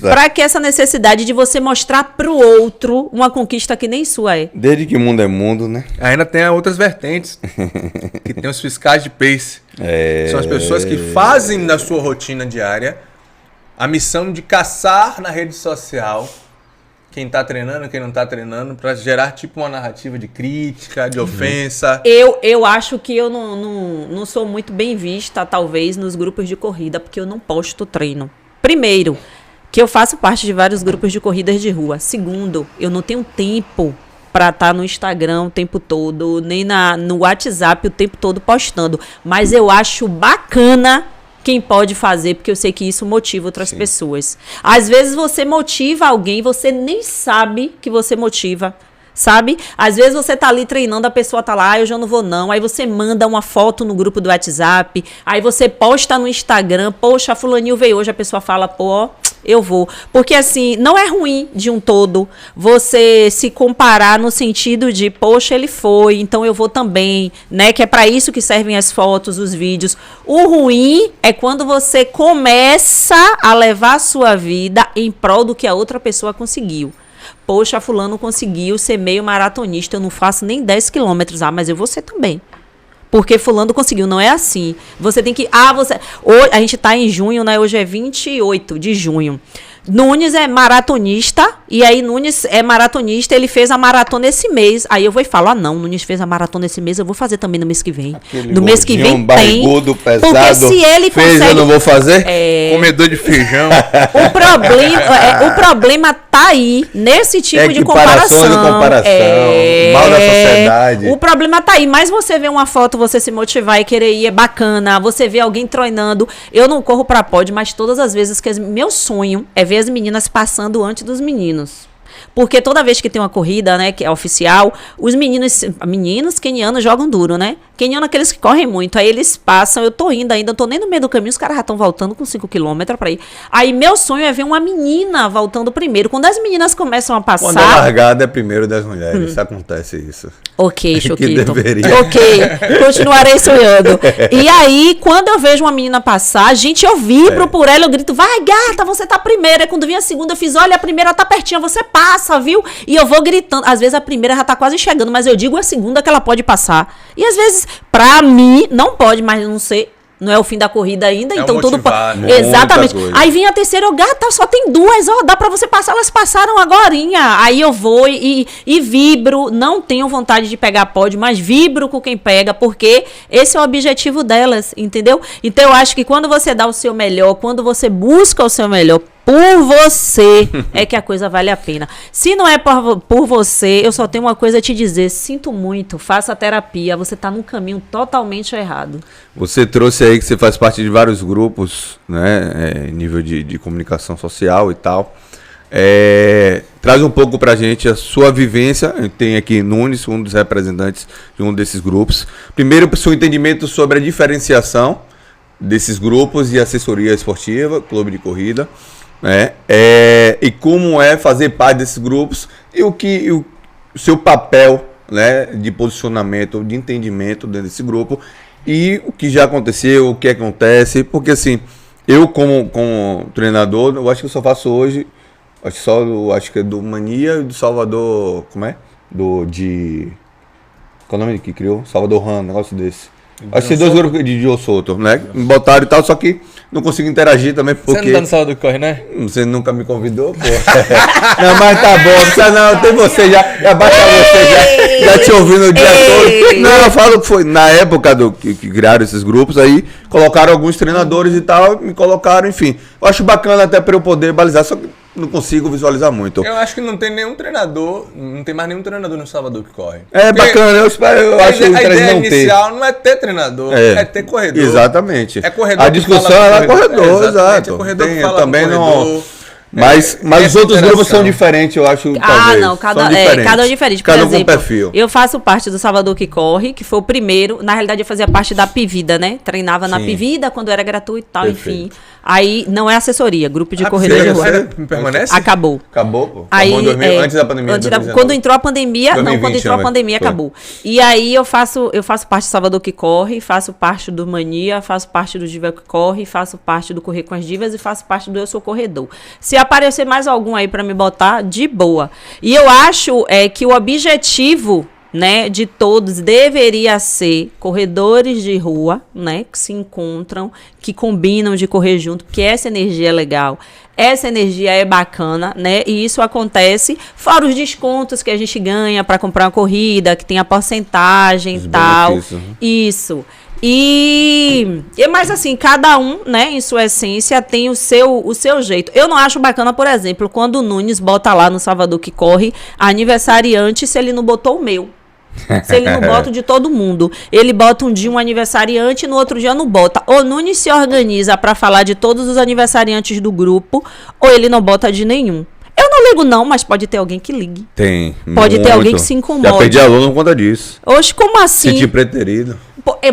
Pra que essa necessidade de você mostrar pro outro uma conquista que nem sua é? Desde que o mundo é mundo, né? Ainda tem outras vertentes. Que tem os fiscais de pace. São as pessoas que fazem da sua rotina diária a missão de caçar na rede social quem tá treinando, quem não tá treinando, para gerar tipo uma narrativa de crítica, de ofensa. Eu acho que eu não sou muito bem vista, talvez, nos grupos de corrida, porque eu não posto treino. Primeiro, que eu faço parte de vários grupos de corridas de rua. Segundo, eu não tenho tempo para estar no Instagram o tempo todo, nem no WhatsApp o tempo todo postando. Mas eu acho bacana quem pode fazer, porque eu sei que isso motiva outras pessoas. Às vezes você motiva alguém, você nem sabe que você motiva, sabe? Às vezes você tá ali treinando, a pessoa tá lá, eu já não vou não. Aí você manda uma foto no grupo do WhatsApp, aí você posta no Instagram, poxa, a fulaninho veio hoje, a pessoa fala, pô, eu vou. Porque assim, não é ruim de um todo você se comparar no sentido de, poxa, ele foi, então eu vou também, né? Que é para isso que servem as fotos, os vídeos. O ruim é quando você começa a levar a sua vida em prol do que a outra pessoa conseguiu. Poxa, fulano conseguiu ser meio maratonista, eu não faço nem 10 quilômetros. Ah, mas eu vou ser também. Porque fulano conseguiu, não é assim. Você tem que... Hoje, a gente tá em junho, né? Hoje é 28 de junho. Nunes é maratonista, e aí Nunes é maratonista, ele fez a maratona esse mês. Aí eu vou e falo, não, Nunes fez a maratona esse mês, eu vou fazer também no mês que vem. No mês que vem barrigudo, tem, pesado, porque se ele consegue... eu não vou fazer? Comedor de feijão. O problema tá aí, nesse tipo de comparação. Mal da sociedade. O problema tá aí, mas você vê uma foto, você se motivar e querer ir, é bacana. Você vê alguém treinando. Eu não corro pra pódio, mas todas as vezes que meu sonho é ver as meninas passando antes dos meninos. Porque toda vez que tem uma corrida, né, que é oficial, os meninos quenianos jogam duro, né? Queniano, aqueles que correm muito, aí eles passam, eu tô indo ainda, eu tô nem no meio do caminho, os caras já estão voltando com 5 km pra ir. Aí meu sonho é ver uma menina voltando primeiro. Quando as meninas começam a passar... Quando a largada é primeiro das mulheres, acontece isso. Ok, Choquito. Deveria. Ok, continuarei sonhando. E aí, quando eu vejo uma menina passar, gente, eu vibro por ela, eu grito, vai gata, você tá primeira. Aí quando vem a segunda, eu fiz, olha, a primeira tá pertinho, você passa, viu? E eu vou gritando. Às vezes a primeira já tá quase chegando, mas eu digo a segunda que ela pode passar. E às vezes, pra mim, não pode, mas não Não é o fim da corrida ainda, É então tudo... motivar, né? Exatamente. Muita coisa. Aí vem a terceira, gata, só tem 2, ó, dá pra você passar, elas passaram agorinha. Aí eu vou e vibro, não tenho vontade de pegar pódio, mas vibro com quem pega, porque esse é o objetivo delas, entendeu? Então eu acho que quando você dá o seu melhor, quando você busca o seu melhor por você, é que a coisa vale a pena. Se não é por você, eu só tenho uma coisa a te dizer, sinto muito, faça terapia, você tá num caminho totalmente errado. Você trouxe aí que você faz parte de vários grupos, né, nível de comunicação social e tal. Traz um pouco pra gente a sua vivência. Tem aqui Nunes, um dos representantes de um desses grupos. Primeiro, o seu entendimento sobre a diferenciação desses grupos e assessoria esportiva, clube de corrida, né? E como é fazer parte desses grupos e o seu papel, né, de posicionamento, de entendimento dentro desse grupo e o que já aconteceu, o que acontece, porque assim, eu como treinador, eu acho que eu só faço hoje, acho que é do Mania e do Salvador, como é? Qual é o nome que criou? Salvador Run, um negócio desse. Acho que tem 2 grupos de Joe Souto, né? Me botaram e tal, só que não consigo interagir também porque... Você não tá no Salvador que Corre, né? Você nunca me convidou, pô. Não, mas tá bom. Não, tem você já baixa você, já te ouvindo o dia todo. Não, eu falo que foi na época que criaram esses grupos aí, colocaram alguns treinadores e tal, me colocaram, enfim. Eu acho bacana até pra eu poder balizar, só que não consigo visualizar muito. Eu acho que não tem nenhum treinador, não tem mais nenhum treinador no Salvador que corre. Bacana, eu acho A ideia não ter. inicial não é ter treinador, é ter corredor. Exatamente. É corredor a que discussão fala é com corredor, exatamente, exato. É corredor que Tem, fala também com não. corredor. Mas os outros grupos interação. são diferentes, eu acho. Talvez. Não, cada um diferente. Por Cada um com exemplo, perfil. eu faço parte do Salvador que Corre, que foi o primeiro. Na realidade, eu fazia parte da Pivida, né? Treinava na Sim. Pivida quando era gratuito e tal, Perfeito. enfim. Aí não é assessoria, grupo de corredor de rua. Permanece? Acabou. Acabou, pô. Aí, Acabou em 2000, antes da pandemia. quando entrou a pandemia, 2020, quando entrou a pandemia, foi. acabou. E aí eu faço parte do Salvador que Corre, faço parte do Mania, faço parte do Diva que Corre, faço parte do Correr com as Divas e faço parte do Eu Sou Corredor. Se aparecer mais algum aí pra me botar, de boa. E eu acho que o objetivo, né, de todos deveria ser corredores de rua, né, que se encontram, que combinam de correr junto, porque essa energia é legal, essa energia é bacana, né, e isso acontece fora os descontos que a gente ganha para comprar uma corrida, que tem a porcentagem e tal, benefícios. isso. Mas assim, cada um, né, em sua essência, tem o seu jeito. Eu não acho bacana, por exemplo, quando o Nunes bota lá no Salvador que Corre aniversariante, se ele não botou o meu. Se ele não bota o de todo mundo. Ele bota um dia um aniversariante e no outro dia não bota. Ou Nunes se organiza para falar de todos os aniversariantes do grupo, ou ele não bota de nenhum. Eu não ligo não, mas pode ter alguém que ligue. Tem. Pode ter alguém que muito. se incomode. Já perdi aluno por conta disso. Oxe, como assim? Senti preterido.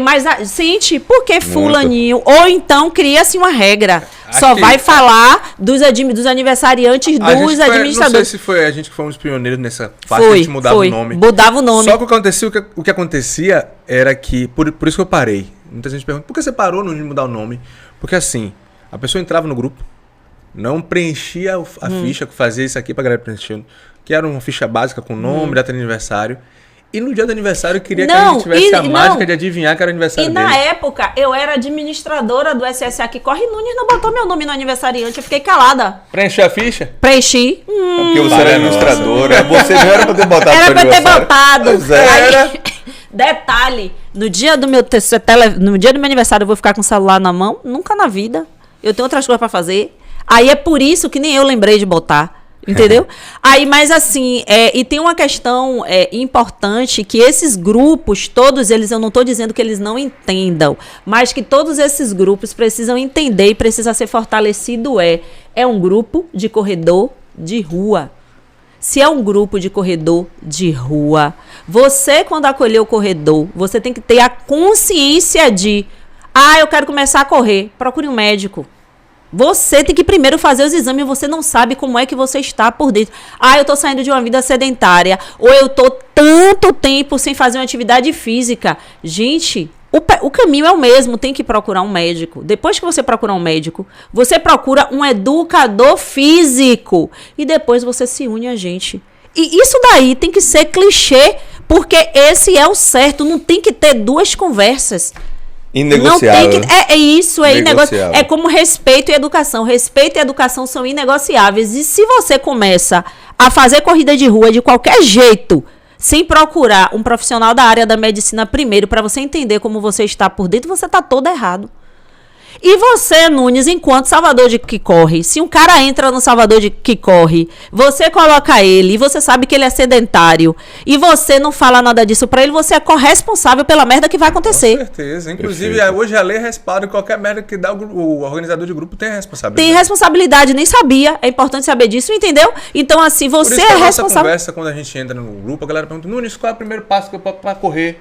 Mas sente, por que fulaninho? Ou então cria-se uma regra. Só vai falar dos aniversariantes dos administradores. Não sei se foi a gente que fomos pioneiros nessa parte, a gente mudava o nome. Mudava o nome. Só que o que acontecia era que, por isso que eu parei. Muita gente pergunta, por que você parou de mudar o nome? Porque assim, a pessoa entrava no grupo, não preenchia a ficha, fazia isso aqui pra galera preencher, que era uma ficha básica com nome, data de aniversário. E no dia do aniversário eu queria que a gente tivesse a mágica de adivinhar que era o aniversário dele. E na época eu era administradora do SSA que Corre e Nunes não botou meu nome no aniversariante, eu fiquei calada. Preencheu a ficha? Preenchi. Porque você era administradora. Você não era pra ter botado. Era pra ter botado. Aí, detalhe, no dia do meu aniversário eu vou ficar com o celular na mão? Nunca na vida. Eu tenho outras coisas pra fazer. Aí é por isso que nem eu lembrei de botar. Entendeu? Aí, mas assim, e tem uma questão importante, que esses grupos, todos eles, eu não estou dizendo que eles não entendam, mas que todos esses grupos precisam entender e precisa ser fortalecido. É um grupo de corredor de rua. Se é um grupo de corredor de rua, você, quando acolher o corredor, você tem que ter a consciência de, eu quero começar a correr, procure um médico. Você tem que primeiro fazer os exames, você não sabe como é que você está por dentro. Eu tô saindo de uma vida sedentária, ou eu tô tanto tempo sem fazer uma atividade física. Gente, o caminho é o mesmo, tem que procurar um médico. Depois que você procurar um médico, você procura um educador físico. E depois você se une a gente. E isso daí tem que ser clichê, porque esse é o certo, não tem que ter duas conversas. Inegociável. Não tem que, isso, é Negociável. É como respeito e educação. Respeito e educação são inegociáveis. E se você começa a fazer corrida de rua de qualquer jeito, sem procurar um profissional da área da medicina primeiro, para você entender como você está por dentro, você está todo errado. E você, Nunes, enquanto salvador de que corre, se um cara entra no salvador de que corre, você coloca ele e você sabe que ele é sedentário e você não fala nada disso pra ele, você é corresponsável pela merda que vai acontecer. Com certeza. Inclusive, Perfeito. hoje a lei respalda qualquer merda que dá o organizador de grupo tem a responsabilidade. Tem responsabilidade, nem sabia. É importante saber disso, entendeu? Então, assim, Por você isso que é a nossa responsável. conversa, quando a gente entra no grupo, a galera pergunta, Nunes, qual é o primeiro passo que eu pra correr?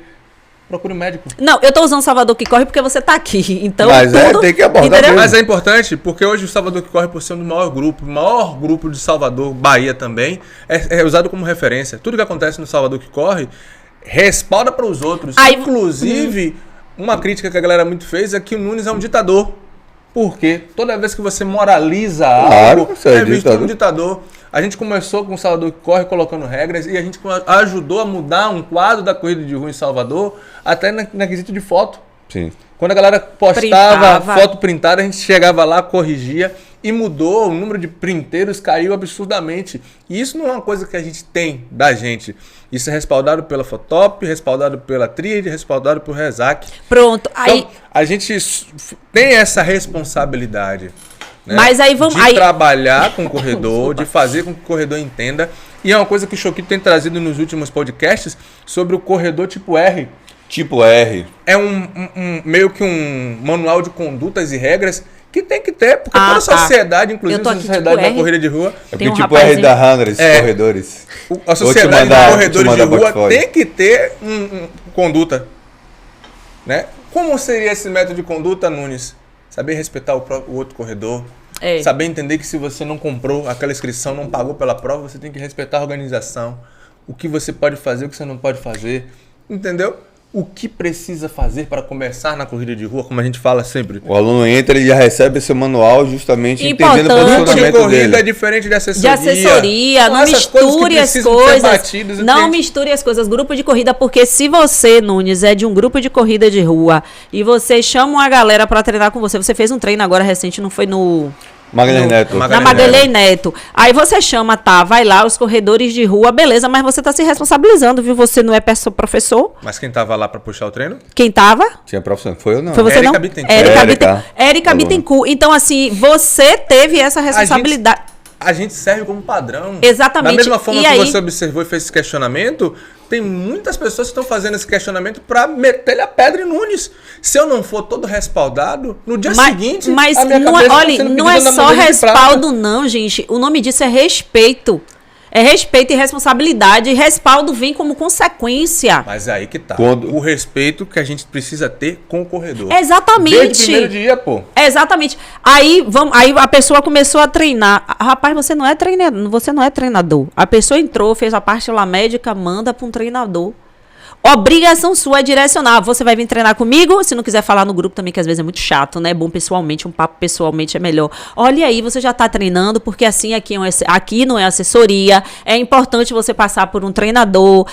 Procure um médico. Não, eu tô usando Salvador que corre porque você tá aqui. Então, Mas tem que abordar entendeu? mesmo. Mas é importante, porque hoje o Salvador que corre por ser o maior grupo de Salvador, Bahia também, é usado como referência. Tudo que acontece no Salvador que corre respalda para os outros. Aí, Inclusive, uma crítica que a galera muito fez é que o Nunes é um ditador. Porque toda vez que você moraliza Claro, algo, você é visto ditador. como ditador. A gente começou com o Salvador que corre colocando regras e a gente ajudou a mudar um quadro da corrida de rua em Salvador, até na quesito de foto. Sim. Quando a galera postava Printava. foto printada, a gente chegava lá, corrigia e mudou. O número de printeiros caiu absurdamente. E isso não é uma coisa que a gente tem da gente. Isso é respaldado pela Fotop, respaldado pela Tríade, respaldado por Rezac. Pronto. Aí, Então, a gente tem essa responsabilidade. Né? Mas aí vamos- De aí- trabalhar com o corredor, de fazer com que o corredor entenda. E é uma coisa que o Choquito tem trazido nos últimos podcasts sobre o corredor tipo R. Tipo R. É meio que um manual de condutas e regras que tem que ter, porque toda a tá. sociedade, inclusive Eu tô a aqui, sociedade tipo da R. corrida de rua, É Tem porque um tipo R rapazinho. da Hundreds, É. corredores. a sociedade mandar- dos vou corredores te de mandar rua portfólio. tem que ter conduta. Né? Como seria esse método de conduta, Nunes? Saber respeitar o outro corredor. É. Saber entender que se você não comprou aquela inscrição, não pagou pela prova, você tem que respeitar a organização. O que você pode fazer, o que você não pode fazer. Entendeu? O que precisa fazer para começar na corrida de rua, como a gente fala sempre. O aluno entra, ele já recebe seu manual justamente Importante. entendendo o Grupo de posicionamento corrida é dele. diferente de de assessoria. assessoria, São não essas coisas que misture as precisam ser coisas. batidas e Não tem- misture as coisas. Grupo de corrida, porque se você, Nunes, é de um grupo de corrida de rua e você chama uma galera pra treinar com você, você fez um treino agora recente, não foi no Magalhães No- Neto. na Magalhães Magalhães Neto. Aí você chama, tá, vai lá, os corredores de rua, beleza, mas você tá se responsabilizando, viu? Você não é professor. Mas quem tava lá para puxar o treino? Quem tava? Tinha profissão. Foi eu não. Foi você Érica não? Bittencourt. Érica Aluna. Bittencourt. Então, assim, você teve essa responsabilidade. A gente serve como padrão. Exatamente. Da mesma forma E que aí? você observou e fez esse questionamento, tem muitas pessoas que estão fazendo esse questionamento para meter a pedra em Nunes. Se eu não for todo respaldado, no dia seguinte, mas a minha não, cabeça tá olha, sendo não é pedida na só bandeja de prata. respaldo, não, gente. O nome disso é respeito. É respeito e responsabilidade. E respaldo vem como consequência. Mas é aí que tá. Quando- O respeito que a gente precisa ter com o corredor. Exatamente. Desde o primeiro dia, pô. Exatamente. Aí a pessoa começou a treinar. Rapaz, você não é treinador. A pessoa entrou, fez a parte lá médica, manda para um treinador. Obrigação sua é direcionar. Você vai vir treinar comigo? Se não quiser falar no grupo também, que às vezes é muito chato, né? Bom pessoalmente, um papo pessoalmente é melhor. Olha aí, você já tá treinando, porque assim aqui não é assessoria. É importante você passar por um treinador.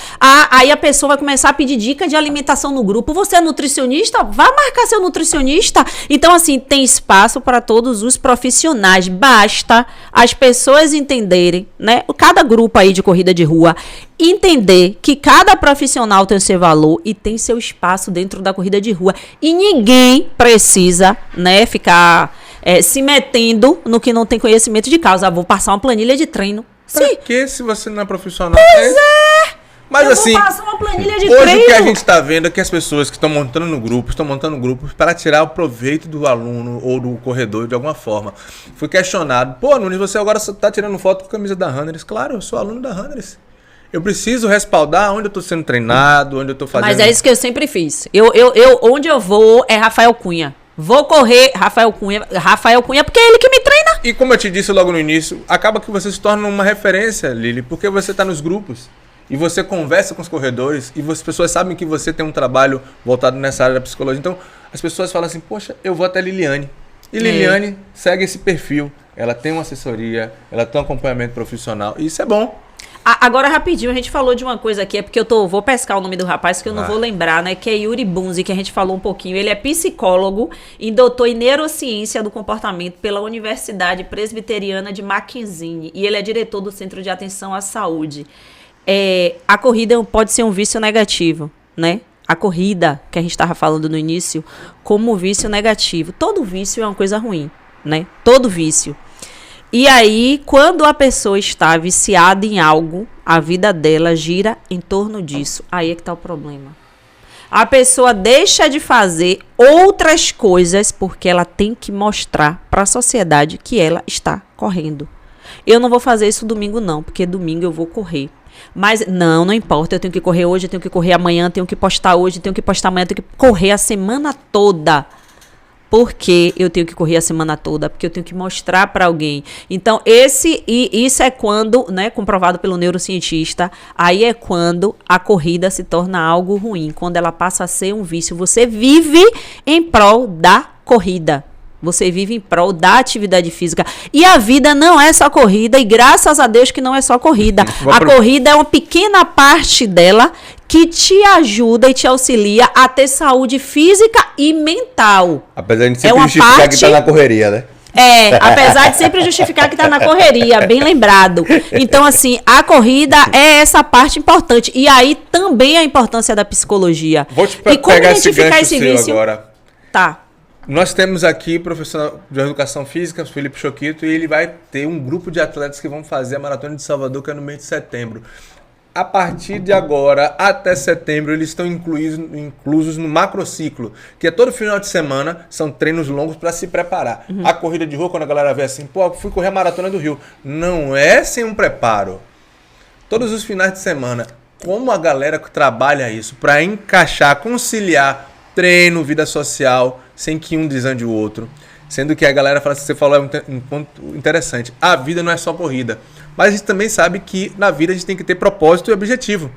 Aí a pessoa vai começar a pedir dica de alimentação no grupo. Você é nutricionista? Vá marcar seu nutricionista. Então, assim, tem espaço para todos os profissionais. Basta as pessoas entenderem, né? Cada grupo aí de corrida de rua entender que cada profissional tem o seu valor e tem seu espaço dentro da corrida de rua. E ninguém precisa, né, ficar se metendo no que não tem conhecimento de causa. Vou passar uma planilha de treino. Sim, Porque se você não é profissional... Mas eu assim, vou passar uma planilha de hoje treino. o que a gente está vendo é que as pessoas que estão montando grupos para tirar o proveito do aluno ou do corredor de alguma forma. Fui questionado, pô, Nunes, você agora está tirando foto com a camisa da Hundreds. Claro, eu sou aluno da Hundreds. Eu preciso respaldar onde eu estou sendo treinado, onde eu estou fazendo... Mas é isso que eu sempre fiz. Onde eu vou é Rafael Cunha. Vou correr Rafael Cunha, porque é ele que me treina. E como eu te disse logo no início, acaba que você se torna uma referência, Lili, porque você está nos grupos e você conversa com os corredores e as pessoas sabem que você tem um trabalho voltado nessa área da psicologia. Então, as pessoas falam assim, poxa, eu vou até Liliane. E Liliane segue esse perfil. Ela tem uma assessoria, ela tem um acompanhamento profissional. E isso é bom. Agora, rapidinho, a gente falou de uma coisa aqui, é porque vou pescar o nome do rapaz, que eu não vou lembrar, né? Que é Yuri Bunzi, que a gente falou um pouquinho. Ele é psicólogo e doutor em neurociência do comportamento pela Universidade Presbiteriana de Mackenzie. E ele é diretor do Centro de Atenção à Saúde. A corrida pode ser um vício negativo, né? A corrida, que a gente estava falando no início, como vício negativo. Todo vício é uma coisa ruim, né? Todo vício. E aí, quando a pessoa está viciada em algo, a vida dela gira em torno disso. Aí é que está o problema. A pessoa deixa de fazer outras coisas porque ela tem que mostrar para a sociedade que ela está correndo. Eu não vou fazer isso domingo não, porque domingo eu vou correr. Mas não importa, eu tenho que correr hoje, eu tenho que correr amanhã, tenho que postar hoje, tenho que postar amanhã, tenho que correr a semana toda. Por que eu tenho que correr a semana toda? Porque eu tenho que mostrar para alguém. Então, isso é quando, né, comprovado pelo neurocientista, aí é quando a corrida se torna algo ruim, quando ela passa a ser um vício. Você vive em prol da corrida. Você vive em prol da atividade física. E a vida não é só corrida, e graças a Deus que não é só corrida. A corrida é uma pequena parte dela que te ajuda e te auxilia a ter saúde física e mental. Apesar de sempre justificar que tá na correria, né? Apesar de sempre justificar que tá na correria, bem lembrado. Então, assim, a corrida é essa parte importante. E aí também a importância da psicologia. Vou te e como pegar identificar esse vício agora. Tá. Nós temos aqui professor de educação física, Felipe Choquito, e ele vai ter um grupo de atletas que vão fazer a Maratona de Salvador, que é no mês de setembro. A partir de agora, até setembro, eles estão inclusos no macrociclo, que é todo final de semana, são treinos longos para se preparar. A corrida de rua, quando a galera vê assim, fui correr a Maratona do Rio. Não é sem um preparo. Todos os finais de semana, como a galera trabalha isso para encaixar, conciliar treino, vida social, sem que um desande o outro. Sendo que a galera fala, você falou um ponto interessante, a vida não é só corrida. Mas a gente também sabe que na vida a gente tem que ter propósito e objetivo.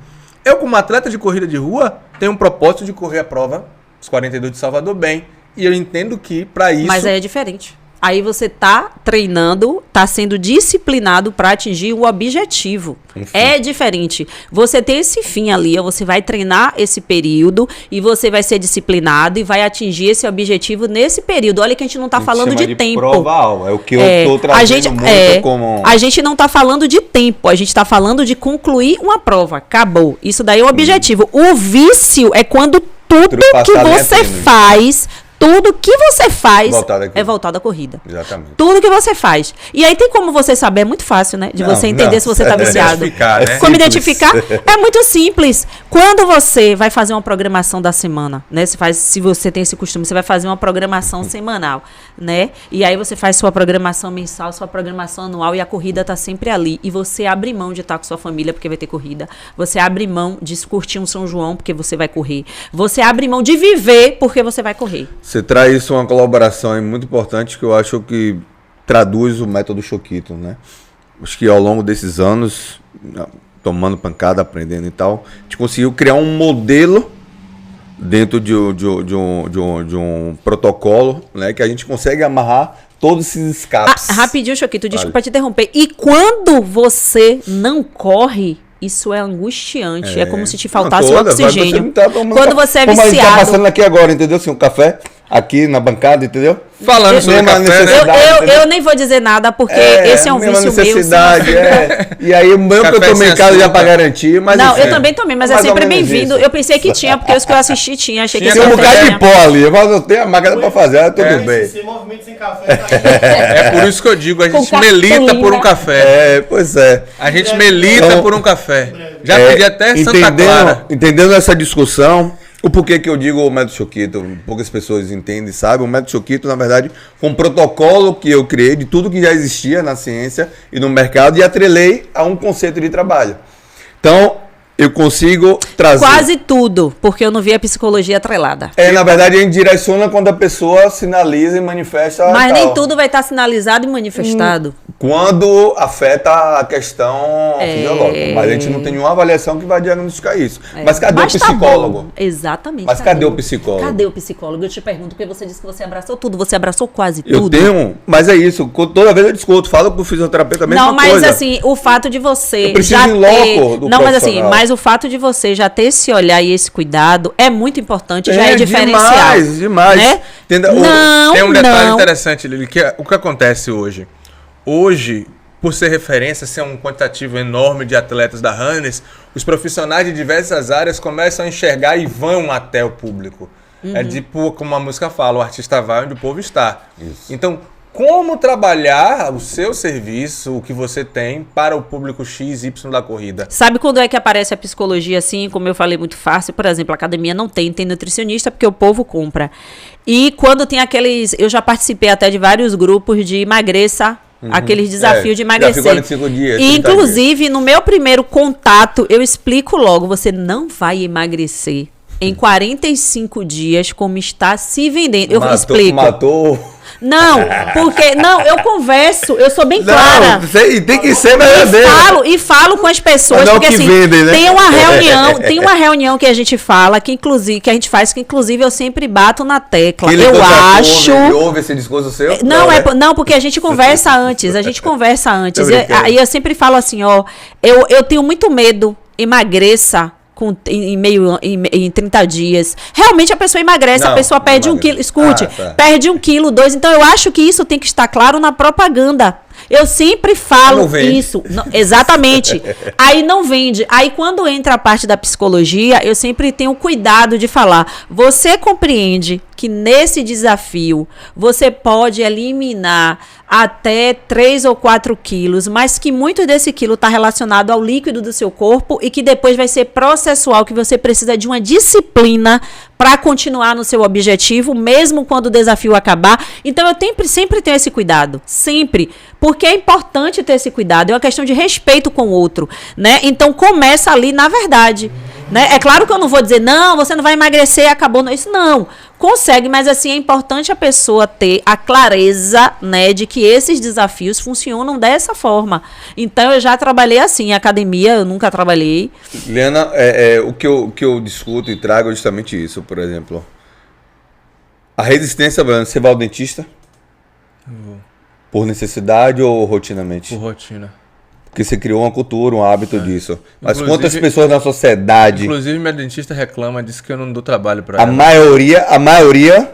Eu, como atleta de corrida de rua, tenho um propósito de correr a prova, os 42 de Salvador, bem. E eu entendo que para isso... Mas aí é diferente. Aí você tá treinando, tá sendo disciplinado para atingir o objetivo. Enfim. É diferente. Você tem esse fim ali, você vai treinar esse período e você vai ser disciplinado e vai atingir esse objetivo nesse período. Olha que a gente não tá falando de tempo. Prova, é o que eu tô trazendo como... A gente não tá falando de tempo, a gente tá falando de concluir uma prova. Acabou. Isso daí é o objetivo. O vício é quando tudo que você faz... Tudo que você faz é voltado à corrida. Exatamente. Tudo que você faz. E aí tem como você saber, é muito fácil, né? De você entender se você está viciado. Né? Como identificar? É muito simples. Quando você vai fazer uma programação da semana, né? Se você tem esse costume, você vai fazer uma programação semanal, né? E aí você faz sua programação mensal, sua programação anual e a corrida está sempre ali. E você abre mão de estar com sua família porque vai ter corrida. Você abre mão de curtir um São João porque você vai correr. Você abre mão de viver porque você vai correr. Você traz uma colaboração muito importante que eu acho que traduz o método Choquito, né? Acho que ao longo desses anos, tomando pancada, aprendendo e tal, a gente conseguiu criar um modelo dentro de um protocolo, né? Que a gente consegue amarrar todos esses escapes. Rapidinho, Choquito, desculpa te interromper. E quando você não corre... Isso é angustiante. É como se te faltasse o oxigênio. Quando você é viciado... Como a gente tá passando aqui agora, entendeu? Assim, um café aqui na bancada, entendeu? Falando sobre café, eu nem vou dizer nada, porque esse é um vício meu. E aí, o meu que eu tomei em casa já pra garantir, mas não, eu também tomei, mas é sempre bem-vindo. Eu pensei que tinha, porque os que eu assisti tinha. Achei que tinha um bocado de pó ali, mas eu tenho a máquina pra fazer, tudo bem. Sem movimento, sem café. É por isso que eu digo, a gente melita por um café. Pois é. A gente melita por um café. Já pedi até Santa Clara. Entendendo essa discussão, o porquê que eu digo o método Choquito, poucas pessoas entendem, sabem. O método Choquito, na verdade, foi um protocolo que eu criei de tudo que já existia na ciência e no mercado e atrelei a um conceito de trabalho. Então, eu consigo trazer... Quase tudo, porque eu não vi a psicologia atrelada. Na verdade, a gente direciona quando a pessoa sinaliza e manifesta... Mas nem tudo vai estar sinalizado e manifestado. quando afeta a questão fisiológica. Mas a gente não tem nenhuma avaliação que vai diagnosticar isso. Mas cadê o psicólogo? Tá, exatamente. Mas cadê o psicólogo? Cadê o psicólogo? Eu te pergunto, porque você disse que você abraçou tudo. Você abraçou quase Eu tudo. tenho, mas é isso. Toda vez eu discuto, falo com o fisioterapeuta também. Não, mas assim, o fato de você eu preciso já em loco ter... do Não, mas assim, profissional. o fato de você já ter esse olhar e esse cuidado é muito importante, já é diferencial. Demais. Né? Tem um detalhe interessante, Lili, que é o que acontece hoje. Hoje, por ser referência, ser um quantitativo enorme de atletas da Runners, os profissionais de diversas áreas começam a enxergar e vão até o público. É tipo, como a música fala, o artista vai onde o povo está. Isso. Então, como trabalhar o seu serviço, o que você tem, para o público X, Y da corrida? Sabe quando é que aparece a psicologia assim, como eu falei, muito fácil? Por exemplo, a academia não tem nutricionista porque o povo compra. E quando tem aqueles... Eu já participei até de vários grupos de emagreça, aqueles desafios de emagrecer. 45 dias, e inclusive, no meu primeiro contato, eu explico logo, você não vai emagrecer em 45 dias como está se vendendo. Eu explico. Matou... Não, porque... Não, eu converso, eu sou bem clara. Não, tem que ser verdadeiro. E falo com as pessoas, porque assim, vendem, né? tem uma reunião que a gente fala, que a gente faz, que inclusive eu sempre bato na tecla. Ele eu acho... Ouve esse discurso seu? Não, porque a gente conversa antes, Aí eu sempre falo assim, ó, eu tenho muito medo, emagreça em 30 dias. Realmente a pessoa emagrece, a pessoa perde 1 quilo. Escute, perde 1 quilo, 2. Então eu acho que isso tem que estar claro na propaganda. Eu sempre falo isso. Não, exatamente. Aí não vende. Aí quando entra a parte da psicologia, eu sempre tenho cuidado de falar. Você compreende que nesse desafio você pode eliminar até 3 ou 4 quilos, mas que muito desse quilo está relacionado ao líquido do seu corpo e que depois vai ser processual, que você precisa de uma disciplina para continuar no seu objetivo, mesmo quando o desafio acabar. Então eu sempre tenho esse cuidado, sempre, porque é importante ter esse cuidado, é uma questão de respeito com o outro, né? Então começa ali na verdade, né? É claro que eu não vou dizer, não, você não vai emagrecer, acabou, isso não. Consegue, mas assim, é importante a pessoa ter a clareza, né, de que esses desafios funcionam dessa forma. Então, eu já trabalhei assim, em academia, eu nunca trabalhei. Liana, o que eu discuto e trago é justamente isso, por exemplo. A resistência, você vai ao dentista? Por necessidade ou rotinamente? Por rotina. Porque você criou uma cultura, um hábito disso. Mas quantas pessoas na sociedade... Inclusive, minha dentista reclama, diz que eu não dou trabalho para ela. A maioria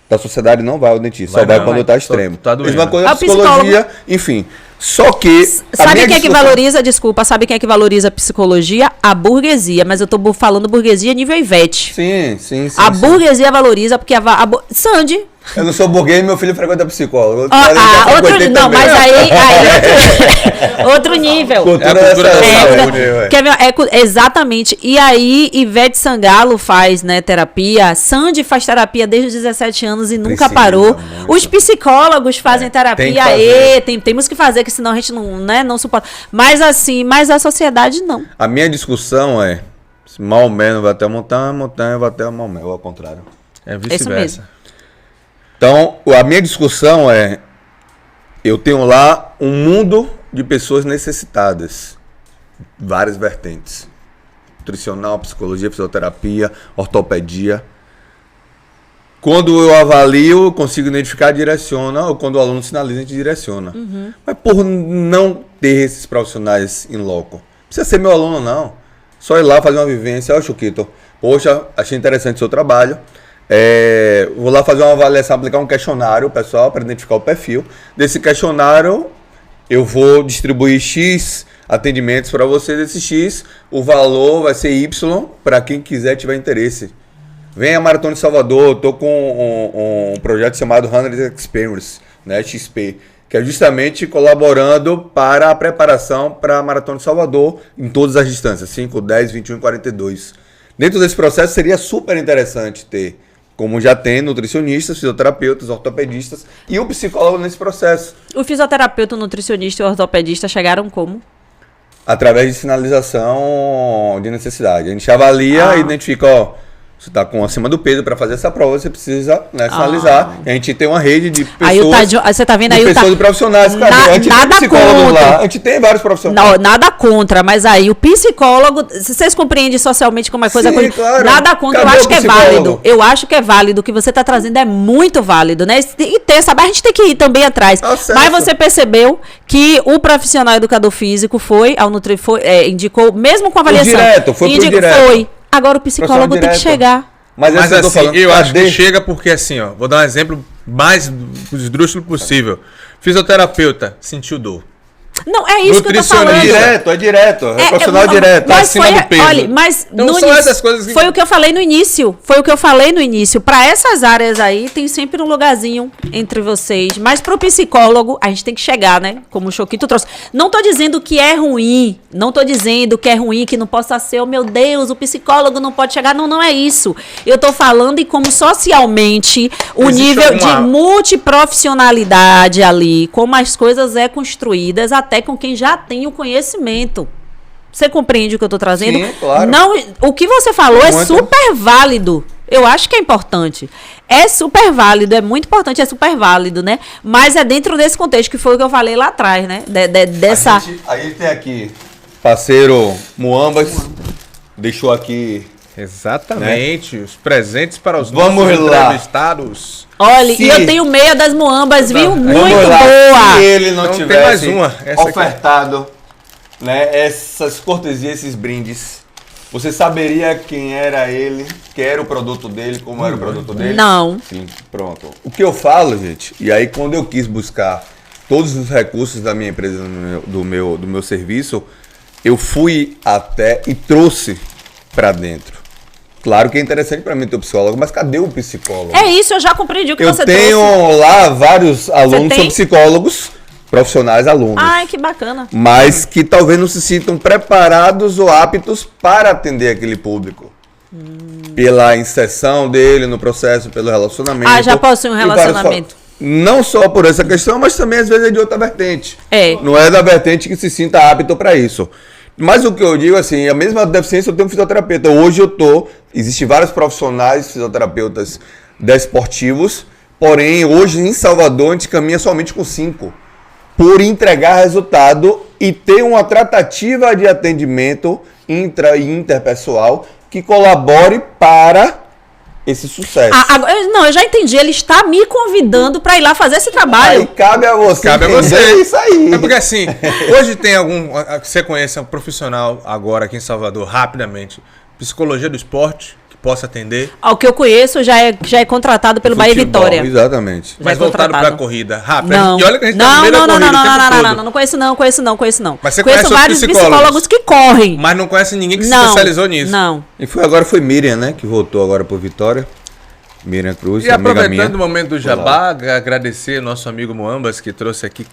da sociedade não vai ao dentista. Só vai quando está extremo. Tá doendo. Mesma coisa a psicologia, enfim. Só que... Sabe quem é que valoriza, desculpa, sabe quem é que valoriza a psicologia? A burguesia. Mas eu tô falando burguesia nível Ivete. Sim. A burguesia valoriza, porque Sandy... Eu não sou burguês, meu filho frequenta psicólogo. Mas aí outro nível. Exatamente. E aí, Ivete Sangalo faz, né, terapia. Sandy faz terapia desde os 17 anos e nunca parou. Muito. Os psicólogos fazem terapia. Temos que fazer, que senão a gente não suporta. Mas assim, a sociedade não. A minha discussão é: Maomé não vai até a montanha vai até a Maomé, ou ao contrário. É vice-versa. Então, a minha discussão é, eu tenho lá um mundo de pessoas necessitadas, várias vertentes, nutricional, psicologia, fisioterapia, ortopedia. Quando eu avalio, eu consigo identificar, direciona, ou quando o aluno sinaliza, a gente direciona. Mas por não ter esses profissionais em loco, não precisa ser meu aluno não, só ir lá fazer uma vivência. Ó, Chuquito, poxa, achei interessante o seu trabalho. Vou lá fazer uma avaliação, aplicar um questionário, pessoal, para identificar o perfil. Desse questionário, eu vou distribuir X atendimentos para você. Desse X, o valor vai ser Y para quem quiser, tiver interesse. Vem a Maratona de Salvador, estou com um projeto chamado Runners Experience, né, XP, que é justamente colaborando para a preparação para a Maratona de Salvador em todas as distâncias, 5, 10, 21 e 42. Dentro desse processo seria super interessante ter, como já tem, nutricionistas, fisioterapeutas, ortopedistas e um psicólogo nesse processo. O fisioterapeuta, o nutricionista e o ortopedista chegaram como? Através de sinalização de necessidade. A gente avalia e identifica, Você está acima do peso, para fazer essa prova você precisa, né, sinalizar. A gente tem uma rede de pessoas, aí você tá vendo aí pessoas e profissionais. A gente tem psicólogos lá, a gente tem vários profissionais. Não, nada contra, mas aí o psicólogo, vocês compreendem socialmente como é coisa... Sim, claro. Nada contra, Cadê eu acho que é psicólogo? válido. Eu acho que é válido, o que você está trazendo é muito válido, né? E ter, sabe, a gente tem que ir também atrás. Acesso. Mas você percebeu que o profissional educador físico foi ao Nutri, indicou, mesmo com avaliação... Foi pro direto. Foi. Agora o psicólogo tem que chegar. Mas assim, eu acho que chega porque assim, ó, vou dar um exemplo mais esdrúxulo possível. Fisioterapeuta, sentiu dor. Não, é isso que eu tô falando. É direto. É profissional direto. Mas acima foi, do peso. Olha, mas então, no são início, essas coisas que... foi o que eu falei no início. Para essas áreas aí, tem sempre um lugarzinho entre vocês. Mas pro psicólogo, a gente tem que chegar, né? Como o Choquito trouxe. Não tô dizendo que é ruim. Não tô dizendo que é ruim, que não possa ser, oh meu Deus, o psicólogo não pode chegar. Não, não é isso. Eu tô falando em como socialmente o nível de multiprofissionalidade ali, como as coisas é construídas, até com quem já tem o conhecimento. Você compreende o que eu estou trazendo? Sim, claro. Não, o que você falou é super válido. Eu acho que é importante. É super válido, é muito importante, é super válido, né? Mas é dentro desse contexto, que foi o que eu falei lá atrás, né? Dessa... A gente tem aqui, parceiro Muambas, deixou aqui... Exatamente, né? Os presentes para os nossos entrevistados. Olha, e eu tenho meia das Muambas, viu? Muito boa! Se ele não tivesse tem mais uma, ofertado, né, essas cortesias, esses brindes, você saberia quem era ele, que era o produto dele, como era o produto dele? Não. Sim, pronto. O que eu falo, gente, e aí quando eu quis buscar todos os recursos da minha empresa, do meu serviço, eu fui até e trouxe para dentro. Claro que é interessante para mim ter um psicólogo, mas cadê o psicólogo? É isso, eu já compreendi o que você trouxe. Eu tenho lá vários alunos, são psicólogos, profissionais alunos. Ai, que bacana. Mas que talvez não se sintam preparados ou aptos para atender aquele público. Pela inserção dele no processo, pelo relacionamento. Ah, já possui um relacionamento. Não só por essa questão, mas também às vezes é de outra vertente. É. Não é da vertente que se sinta apto para isso. Mas o que eu digo assim, a mesma deficiência eu tenho um fisioterapeuta. Hoje existem vários profissionais fisioterapeutas desportivos, porém hoje em Salvador a gente caminha somente com 5. Por entregar resultado e ter uma tratativa de atendimento intra e interpessoal que colabore para esse sucesso. Não, eu já entendi. Ele está me convidando para ir lá fazer esse trabalho. Aí cabe a você. Cabe a você. Isso aí. É porque assim, hoje tem algum que você conheça um profissional agora aqui em Salvador, rapidamente, psicologia do esporte, que possa atender. O que eu conheço já é contratado pelo Bahia Vitória. Exatamente. Mas voltado para a corrida, rápido. Não. E olha que a gente tá no meio da corrida não conheço não. Mas você conheço vários psicólogos que correm. Mas não conhece ninguém que se especializou nisso. Não. E agora foi Miriam, né? Que voltou agora pro Vitória. Miriam Cruz, e amiga minha. aproveitando o momento do jabá, agradecer nosso amigo Muambas, que trouxe aqui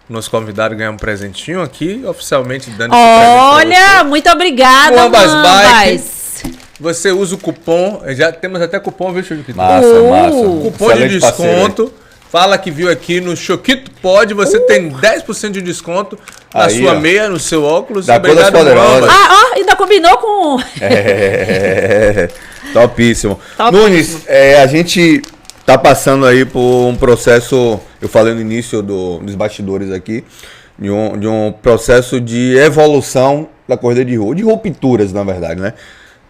nosso convidado ganhar um presentinho aqui, oficialmente dando esse presente. Olha, muito obrigada, Muambas Bike. Você usa o cupom, já temos até cupom, viu, Choquito? Massa. Cupom de desconto. Fala que viu aqui no Choquito Pod, você tem 10% de desconto na sua meia, no seu óculos. Da Obrigado, Muambas. Ainda combinou com... Topíssimo. Nunes, a gente tá passando aí por um processo, eu falei no início dos bastidores aqui, de um processo de evolução da corrida de rua, de rupturas, na verdade, né?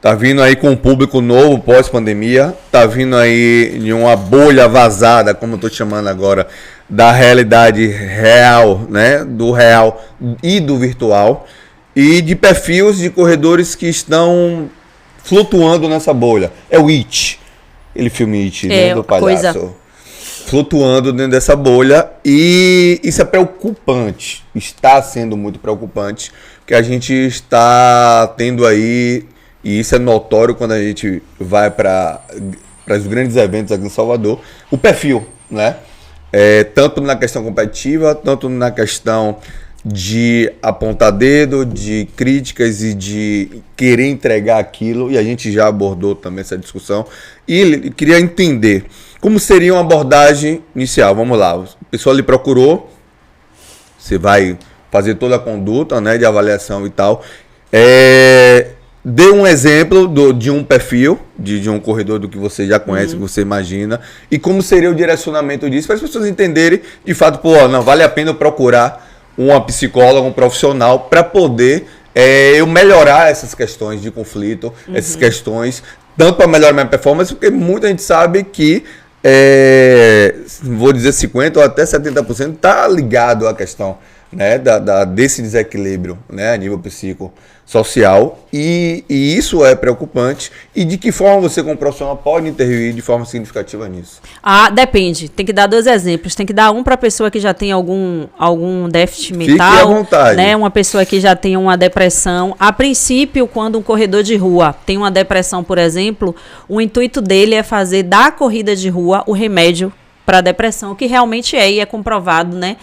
Tá vindo aí com um público novo pós-pandemia, tá vindo aí de uma bolha vazada, como eu tô chamando agora, da realidade real, né? Do real e do virtual, e de perfis de corredores que estão flutuando nessa bolha. É o It, aquele filme It, né, do palhaço. Flutuando dentro dessa bolha, e isso é preocupante, está sendo muito preocupante, porque a gente está tendo aí, e isso é notório quando a gente vai para os grandes eventos aqui em Salvador, o perfil, né? Tanto na questão competitiva, tanto na questão de apontar dedo, de críticas e de querer entregar aquilo, e a gente já abordou também essa discussão, e queria entender como seria uma abordagem inicial. Vamos lá, a pessoa lhe procurou, você vai fazer toda a conduta, né, de avaliação e tal, dê um exemplo de um perfil, de um corredor do que você já conhece, que você imagina, e como seria o direcionamento disso, para as pessoas entenderem, de fato, pô, não, vale a pena eu procurar uma psicóloga, um profissional, para poder eu melhorar essas questões de conflito, essas questões, tanto para melhorar minha performance, porque muita gente sabe que, vou dizer 50% ou até 70% está ligado à questão, né, desse desequilíbrio, né, a nível psicossocial, e isso é preocupante. E de que forma você, como profissional, pode intervir de forma significativa nisso? Depende. Tem que dar 2 exemplos. Tem que dar um para a pessoa que já tem algum déficit mental. Fique à vontade. Né, uma pessoa que já tem uma depressão. A princípio, quando um corredor de rua tem uma depressão, por exemplo, o intuito dele é fazer da corrida de rua o remédio para a depressão, o que realmente é comprovado, né?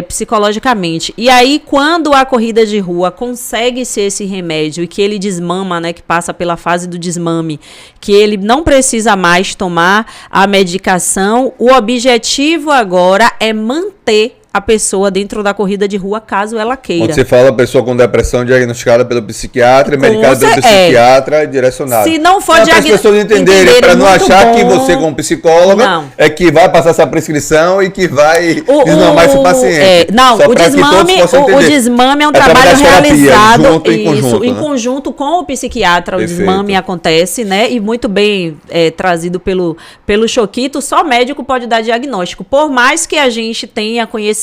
Psicologicamente. E aí, quando a corrida de rua consegue ser esse remédio e que ele desmama, né, que passa pela fase do desmame, que ele não precisa mais tomar a medicação, o objetivo agora é manter a pessoa dentro da corrida de rua, caso ela queira. Quando você fala pessoa com depressão diagnosticada pelo psiquiatra, medicada pelo psiquiatra, direcionada. Se não for para as pessoas entenderem, para não achar que você, como psicóloga, é que vai passar essa prescrição e que vai desmamar esse paciente. O desmame é um trabalho realizado em conjunto com o psiquiatra. Perfeito. O desmame acontece, né? E muito bem trazido pelo Choquito. Só médico pode dar diagnóstico. Por mais que a gente tenha conhecimento,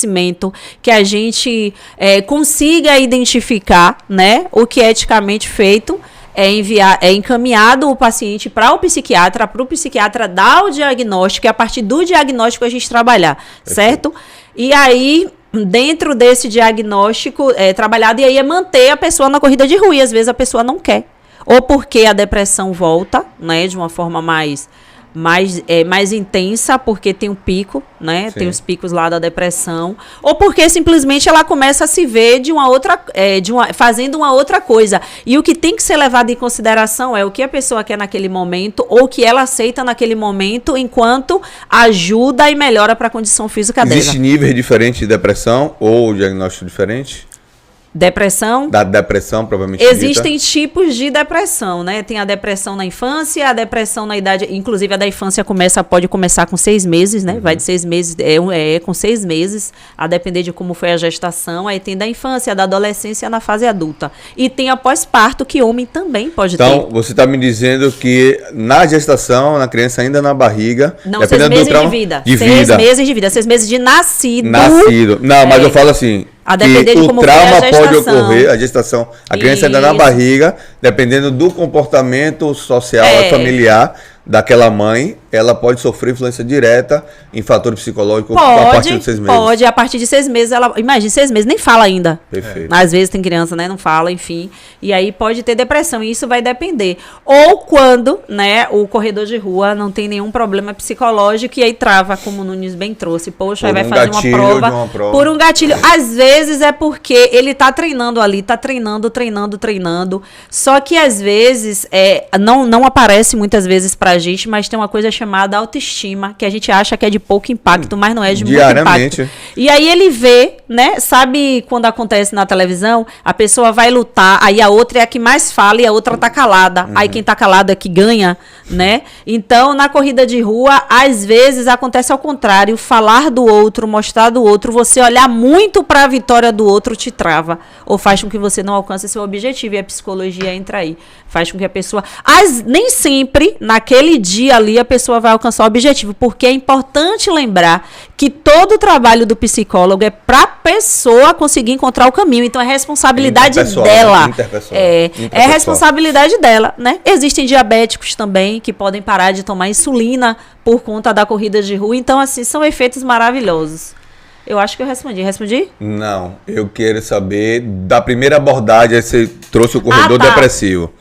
que a gente consiga identificar, né, o que é eticamente feito, é encaminhado o paciente para o psiquiatra dar o diagnóstico, e a partir do diagnóstico a gente trabalhar, certo? E aí, dentro desse diagnóstico trabalhado, e aí é manter a pessoa na corrida de rua, e às vezes a pessoa não quer. Ou porque a depressão volta, né, de uma forma mais intensa, porque tem um pico, né? Sim. Tem os picos lá da depressão, ou porque simplesmente ela começa a se ver fazendo uma outra coisa. E o que tem que ser levado em consideração é o que a pessoa quer naquele momento, ou o que ela aceita naquele momento, enquanto ajuda e melhora para a condição física dela. Existe nível diferente de depressão ou diagnóstico diferente? Depressão? Da depressão, provavelmente. Existem tipos de depressão, né? Tem a depressão na infância, a depressão na idade... Inclusive, a da infância pode começar com 6 meses, né? Vai de 6 meses, com 6 meses, a depender de como foi a gestação. Aí tem da infância, da adolescência, na fase adulta. E tem a pós-parto, que homem também pode ter. Então, você está me dizendo que na gestação, na criança ainda na barriga... Não, 6 meses de vida. 6 meses de vida. 6 meses de nascido. Não, mas eu falo assim... A depender de como o trauma foi a pode ocorrer, a gestação, a criança ainda na barriga, dependendo do comportamento social e familiar daquela mãe, ela pode sofrer influência direta em fator psicológico a partir de 6 meses. Pode, a partir de 6 meses, imagina, 6 meses, nem fala ainda. Perfeito. Às vezes tem criança, né, não fala, enfim, e aí pode ter depressão, e isso vai depender. Ou quando, né, o corredor de rua não tem nenhum problema psicológico, e aí trava, como o Nunes bem trouxe, poxa, aí vai fazer uma prova por um gatilho. Às vezes é porque ele tá treinando ali, tá treinando, só que às vezes, não aparece muitas vezes pra gente, mas tem uma coisa chamada autoestima, que a gente acha que é de pouco impacto, mas não é de muito impacto. E aí ele vê, né, sabe quando acontece na televisão, a pessoa vai lutar, aí a outra é a que mais fala e a outra tá calada. Aí quem tá calado é que ganha, né? Então, na corrida de rua, às vezes acontece ao contrário, falar do outro, mostrar do outro, você olhar muito para a vitória do outro te trava, ou faz com que você não alcance seu objetivo, e a psicologia entra aí. Faz com que a pessoa... nem sempre, naquele dia ali, a pessoa vai alcançar o objetivo, porque é importante lembrar que todo o trabalho do psicólogo é para a pessoa conseguir encontrar o caminho. Então, é responsabilidade dela. É responsabilidade dela, né? Existem diabéticos também que podem parar de tomar insulina por conta da corrida de rua. Então, assim, são efeitos maravilhosos. Eu acho que eu respondi. Respondi? Não, eu quero saber da primeira abordagem. Aí você trouxe o corredor depressivo.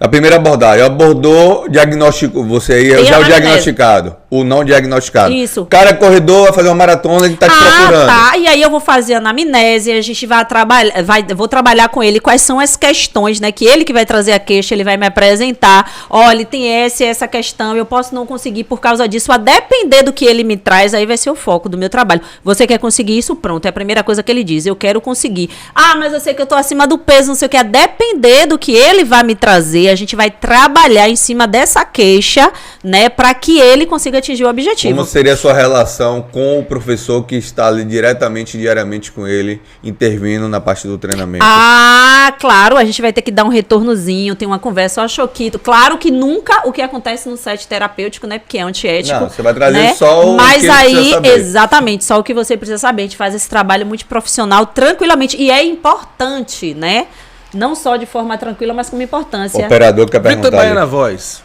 A primeira abordagem, abordou diagnóstico, você aí já é o diagnosticado. o não diagnosticado. Isso. O cara é corredor, vai fazer uma maratona, ele tá te procurando. Tá. E aí eu vou fazer a anamnese, a gente vai trabalhar, vou trabalhar com ele quais são as questões, né? Que ele que vai trazer a queixa, ele vai me apresentar. Olha, ele tem essa questão, eu posso não conseguir por causa disso. A depender do que ele me traz, aí vai ser o foco do meu trabalho. Você quer conseguir isso? Pronto. É a primeira coisa que ele diz. Eu quero conseguir. Ah, mas eu sei que eu tô acima do peso, não sei o que. A depender do que ele vai me trazer, a gente vai trabalhar em cima dessa queixa, né? Pra que ele consiga atingir o objetivo. Como seria a sua relação com o professor que está ali diariamente com ele, intervindo na parte do treinamento? Ah, claro, a gente vai ter que dar um retornozinho, tem uma conversa, ó, Choquito. Claro que nunca o que acontece no set terapêutico, né? Porque é antiético. Não, você vai trazer né? só o Mas que ele aí, precisa saber. exatamente, só o que você precisa saber. A gente faz esse trabalho muito profissional, tranquilamente. E é importante, né? Não só de forma tranquila, mas com importância. O operador que quer Vitor perguntar. Baiana ali. Voz.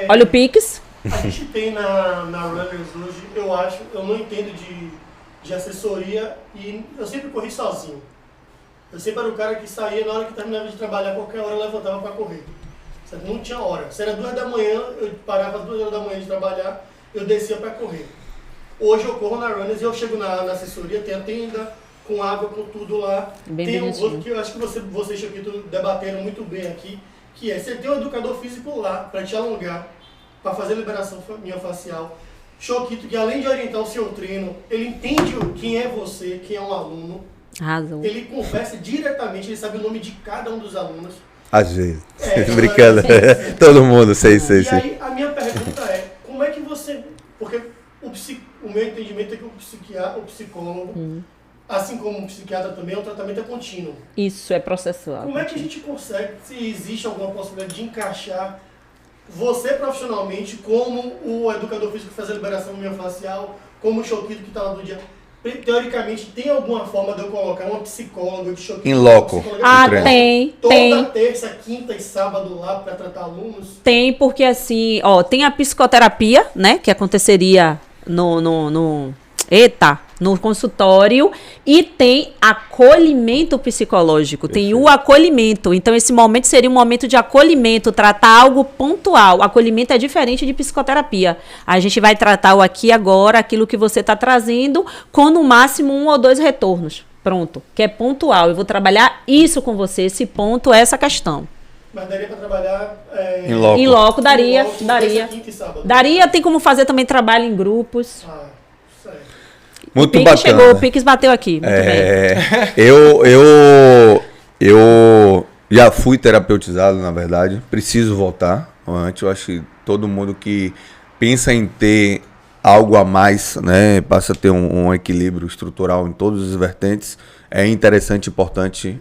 Olha o Pix. A gente tem na Runners hoje, eu não entendo de assessoria e eu sempre corri sozinho. Eu sempre era o cara que saía na hora que terminava de trabalhar, qualquer hora eu levantava para correr. Certo? Não tinha hora. Se era 2 da manhã, eu parava às 2 horas da manhã de trabalhar, eu descia para correr. Hoje eu corro na Runners e eu chego na assessoria, tem a tenda, com água, com tudo lá. Bem tem um bonitinho. outro que eu acho que vocês aqui debateram muito bem aqui, que é você tem um educador físico lá para te alongar, para fazer liberação miofascial. Choquito, que além de orientar o seu treino, ele entende quem é você, quem é um aluno. Arrasou. Ele conversa diretamente, ele sabe o nome de cada um dos alunos. Às vezes. É, Brincando. sim. Todo mundo, sei. E aí, a minha pergunta é, como é que você... Porque o meu entendimento é que o psicólogo, assim como o psiquiatra também, o tratamento é contínuo. Isso é processual. Como é que a gente consegue, se existe alguma possibilidade de encaixar você profissionalmente como o educador físico que faz a liberação miofascial, como o Choquito que está lá do dia? Teoricamente, tem alguma forma de eu colocar uma psicóloga de Choquito? Em loco. Tem. Toda terça, quinta e sábado lá para tratar alunos? Tem, porque assim, ó, tem a psicoterapia, né, que aconteceria no consultório, e tem acolhimento psicológico, tem o acolhimento. Então esse momento seria um momento de acolhimento, tratar algo pontual. Acolhimento é diferente de psicoterapia. A gente vai tratar o aqui e agora, aquilo que você está trazendo, com no máximo 1 ou 2 retornos. Pronto, que é pontual. Eu vou trabalhar isso com você, esse ponto, essa questão. Mas daria para trabalhar Em loco. Em loco, daria. Terça, quinta e sábado. Daria, tem como fazer também trabalho em grupos. Certo. Muito o Pix bacana. chegou, o Pix bateu aqui. Muito bem. Eu já fui terapeutizado, na verdade. Preciso voltar. Antes, eu acho que todo mundo que pensa em ter algo a mais, né, passa a ter um equilíbrio estrutural em todas as vertentes. É interessante e importante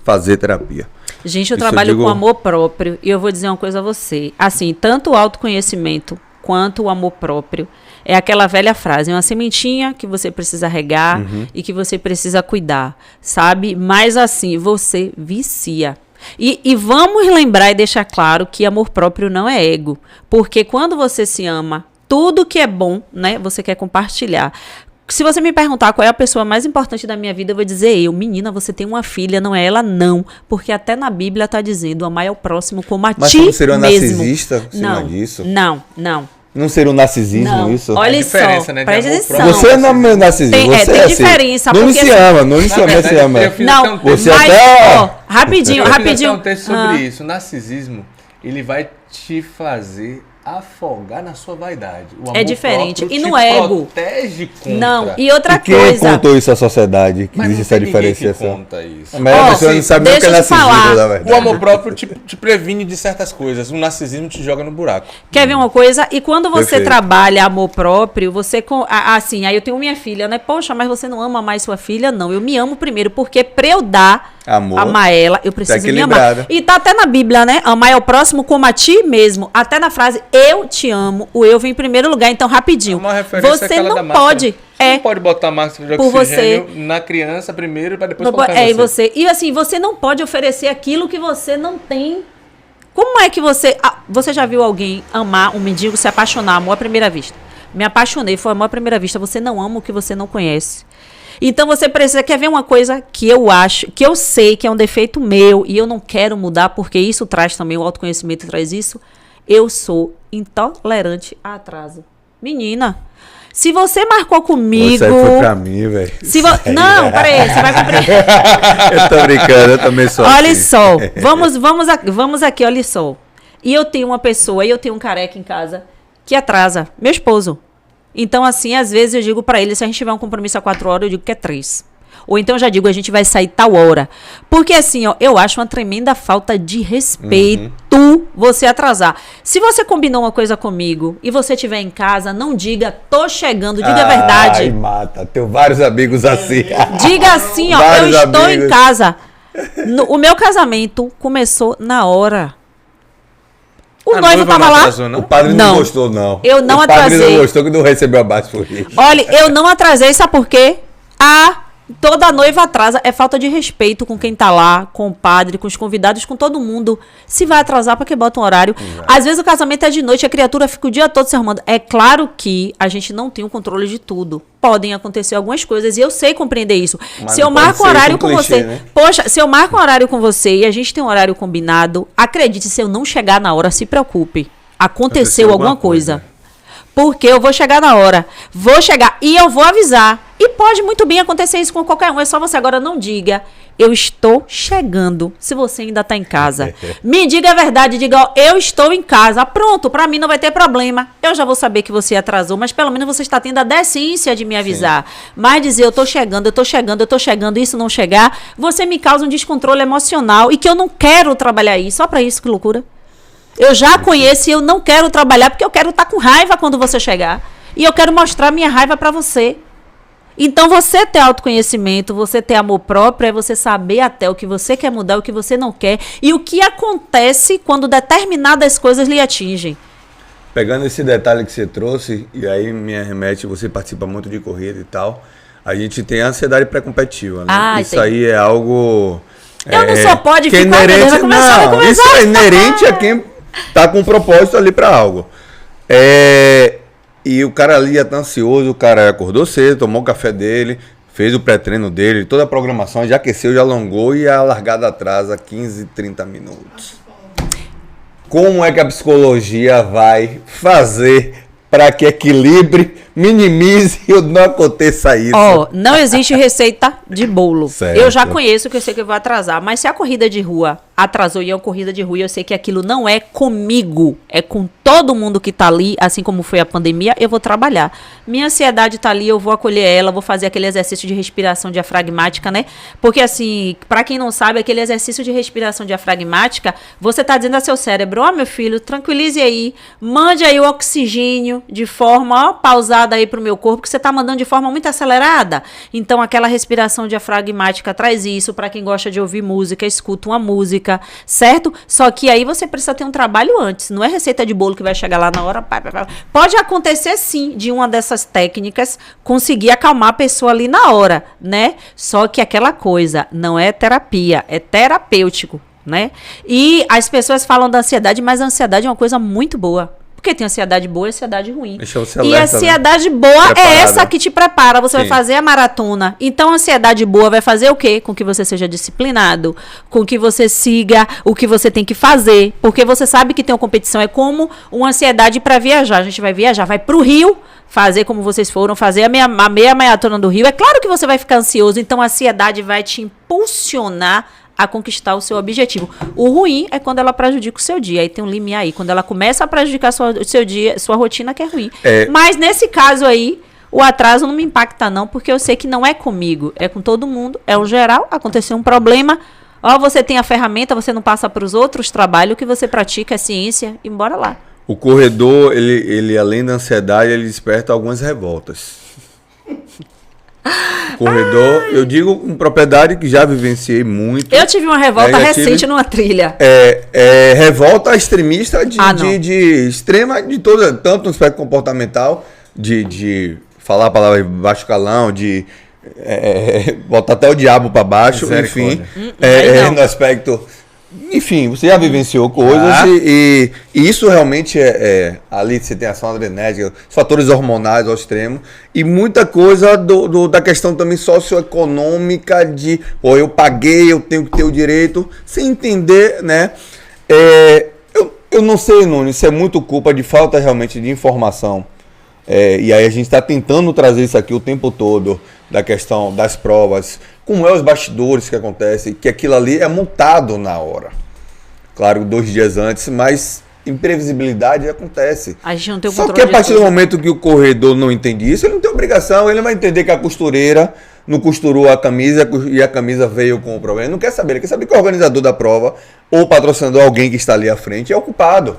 fazer terapia. Gente, eu Isso trabalho eu digo... com amor próprio, e eu vou dizer uma coisa a você. Assim, tanto o autoconhecimento quanto o amor próprio é aquela velha frase, é uma sementinha que você precisa regar e que você precisa cuidar, sabe? Mas assim, você vicia. E vamos lembrar e deixar claro que amor próprio não é ego, porque quando você se ama, tudo que é bom, né, você quer compartilhar. Se você me perguntar qual é a pessoa mais importante da minha vida, eu vou dizer eu. Menina, você tem uma filha, não é ela, não. Porque até na Bíblia está dizendo, amar ao próximo como a Mas ti mesmo. não seria um narcisista? Não, disso? não. Não seria um narcisismo Não. isso? Olha A diferença, só, né, de presta amor atenção. próprio. Você não é narcisista. Tem- você tem é assim. diferença, Não porque se assim- ama, não Na se ama, verdade, se ama. eu fiz Não, até um texto- Você mas, até- ó, rapidinho. Eu fiz até um texto sobre isso. O narcisismo, ele vai te fazer afogar na sua vaidade. O amor diferente. próprio E te no ego. protege contra. Não, e outra E quem coisa... contou isso à sociedade? Que Mas existe não essa tem ninguém que diferenciação. conta isso. A maioria Ó, das pessoas não sabe nem o que é deixa eu te narcisismo, falar. na verdade. O amor próprio te previne de certas coisas. O narcisismo te joga no buraco. Quer ver uma coisa? E quando você Perfeito. trabalha amor próprio, você... Assim, aí eu tenho minha filha, né? Poxa, mas você não ama mais sua filha? Não, eu me amo primeiro, porque pra eu dar, amar ela, eu preciso me amar. equilibrada. E tá até na Bíblia, né? Amar ao próximo como a ti mesmo. Até na frase, eu te amo, o eu vem em primeiro lugar. Então, rapidinho. Uma referência Você àquela da não máscara. pode... Você não pode botar máscara de Por oxigênio na criança primeiro para depois colocar É, em e você. E assim, você não pode oferecer aquilo que você não tem. Como é que você... você já viu alguém amar um mendigo, se apaixonar, amor à primeira vista? Me apaixonei, foi amor à primeira vista. Você não ama o que você não conhece. Então você precisa... Quer ver uma coisa que eu acho, que eu sei que é um defeito meu e eu não quero mudar, porque isso traz também, o autoconhecimento traz isso. Eu sou intolerante a atraso. Menina, se você marcou comigo... Isso aí foi pra mim, velho. Não, peraí, você vai cumprir. Eu tô brincando, eu também sou Olha assim. só, vamos aqui, olha só. E eu tenho uma pessoa, eu tenho um careca em casa que atrasa, meu esposo. Então, assim, às vezes eu digo pra ele, se a gente tiver um compromisso a 4 horas, eu digo que é 3. Ou então eu já digo, a gente vai sair tal hora. Porque assim, ó, eu acho uma tremenda falta de respeito você atrasar. Se você combinou uma coisa comigo e você estiver em casa, não diga, tô chegando, diga a verdade. Ai, mata. Tenho vários amigos assim. Diga assim, ó, Vários eu estou amigos. em casa. O meu casamento começou na hora. O A noivo noiva tava não lá. atrasou, não? O padre não Não. gostou, não. Eu não O padre atrasei. não gostou que não recebeu abaixo por isso. Olha, eu não atrasei, sabe por quê? Toda noiva atrasa, é falta de respeito com quem tá lá, com o padre, com os convidados, com todo mundo. Se vai atrasar, pra que bota um horário? Às vezes o casamento é de noite, a criatura fica o dia todo se arrumando. É claro que a gente não tem o controle de tudo. Podem acontecer algumas coisas e eu sei compreender isso. Mas Se eu não pode marco um ser horário esse um com clichê, você, né? poxa, se eu marco um horário com você e a gente tem um horário combinado, acredite, se eu não chegar na hora, se preocupe. Aconteceu alguma coisa. Porque eu vou chegar na hora. Vou chegar e eu vou avisar. E pode muito bem acontecer isso com qualquer um. É só você agora não diga, eu estou chegando, se você ainda está em casa. Me diga a verdade, diga, ó, eu estou em casa. Pronto, para mim não vai ter problema. Eu já vou saber que você atrasou, mas pelo menos você está tendo a decência de me avisar. Mas dizer, eu estou chegando, eu estou chegando, eu estou chegando, isso não chegar, você me causa um descontrole emocional e que eu não quero trabalhar isso. Só para isso, que loucura. Eu já conheço e eu não quero trabalhar porque eu quero estar com raiva quando você chegar. E eu quero mostrar minha raiva para você. Então, você ter autoconhecimento, você ter amor próprio, é você saber até o que você quer mudar, o que você não quer. E o que acontece quando determinadas coisas lhe atingem. Pegando esse detalhe que você trouxe, e aí me remete, você participa muito de corrida e tal, a gente tem a ansiedade pré-competitiva, né? Isso tem. aí é algo... Eu não sou pode que é ficar, inerente, vai começar. isso é inerente a quem tá com um propósito ali para algo. E o cara ali ia estar ansioso, o cara acordou cedo, tomou o café dele, fez o pré-treino dele, toda a programação, já aqueceu, já alongou e a largada atrasa 15, 30 minutos. Como é que a psicologia vai fazer para que equilibre, minimize e não aconteça isso? Ó, não existe receita de bolo. Certo. Eu já conheço que eu sei que eu vou atrasar, mas se a corrida de rua atrasou e é uma corrida de rua, eu sei que aquilo não é comigo, é com todo mundo que tá ali, assim como foi a pandemia, eu vou trabalhar. Minha ansiedade tá ali, eu vou acolher ela, vou fazer aquele exercício de respiração diafragmática, né? Porque assim, pra quem não sabe, aquele exercício de respiração diafragmática, você tá dizendo a seu cérebro, ó, meu filho, tranquilize aí, mande aí o oxigênio de forma pausada aí pro meu corpo, que você tá mandando de forma muito acelerada. Então, aquela respiração diafragmática traz isso. Pra quem gosta de ouvir música, escuta uma música, certo? Só que aí você precisa ter um trabalho antes. Não é receita de bolo que vai chegar lá na hora. Pode acontecer, sim, de uma dessas técnicas conseguir acalmar a pessoa ali na hora, né? Só que aquela coisa não é terapia, é terapêutico, né? E as pessoas falam da ansiedade, mas a ansiedade é uma coisa muito boa. Porque tem ansiedade boa e ansiedade ruim. Deixa você E alerta, a ansiedade boa Preparada. é essa que te prepara. Você vai Sim. fazer a maratona. Então, a ansiedade boa vai fazer o quê? Com que você seja disciplinado. Com que você siga o que você tem que fazer. Porque você sabe que tem uma competição. É como uma ansiedade para viajar. A gente vai viajar, vai pro Rio, fazer como vocês foram, fazer a meia maratona do Rio. É claro que você vai ficar ansioso. Então, a ansiedade vai te impulsionar a conquistar o seu objetivo. O ruim é quando ela prejudica o seu dia. Aí tem um limiar aí. Quando ela começa a prejudicar o seu dia, sua rotina, que é ruim. Mas nesse caso aí, o atraso não me impacta não, porque eu sei que não é comigo. É com todo mundo. É o geral. Aconteceu um problema. Ó, você tem a ferramenta, você não passa para os outros. Trabalho, o que você pratica é ciência. E bora lá. O corredor, ele além da ansiedade, ele desperta algumas revoltas. Corredor, eu digo com propriedade que já vivenciei muito. Eu tive uma revolta já recente tive- numa trilha. Revolta extremista de extrema de toda, tanto no aspecto comportamental, de falar a palavra baixo calão, de botar até o diabo para baixo, enfim, Misericórdia. Não. no aspecto. Enfim, você já vivenciou coisas Ah. e isso realmente ali você tem ação adrenérgica, os fatores hormonais ao extremo e muita coisa da questão também socioeconômica de, eu paguei, eu tenho que ter o direito, sem entender, né? Eu não sei, Nuno, isso é muito culpa de falta realmente de informação E aí a gente está tentando trazer isso aqui o tempo todo, da questão das provas, como é os bastidores que acontecem, que aquilo ali é montado na hora. Claro, 2 dias antes, mas imprevisibilidade acontece. A gente não tem o Só controle que a partir de do tudo. momento que o corredor não entende isso, ele não tem obrigação, ele vai entender que a costureira não costurou a camisa e a camisa veio com o problema. Ele não quer saber, ele quer saber que o organizador da prova ou o patrocinador, alguém que está ali à frente, é o culpado.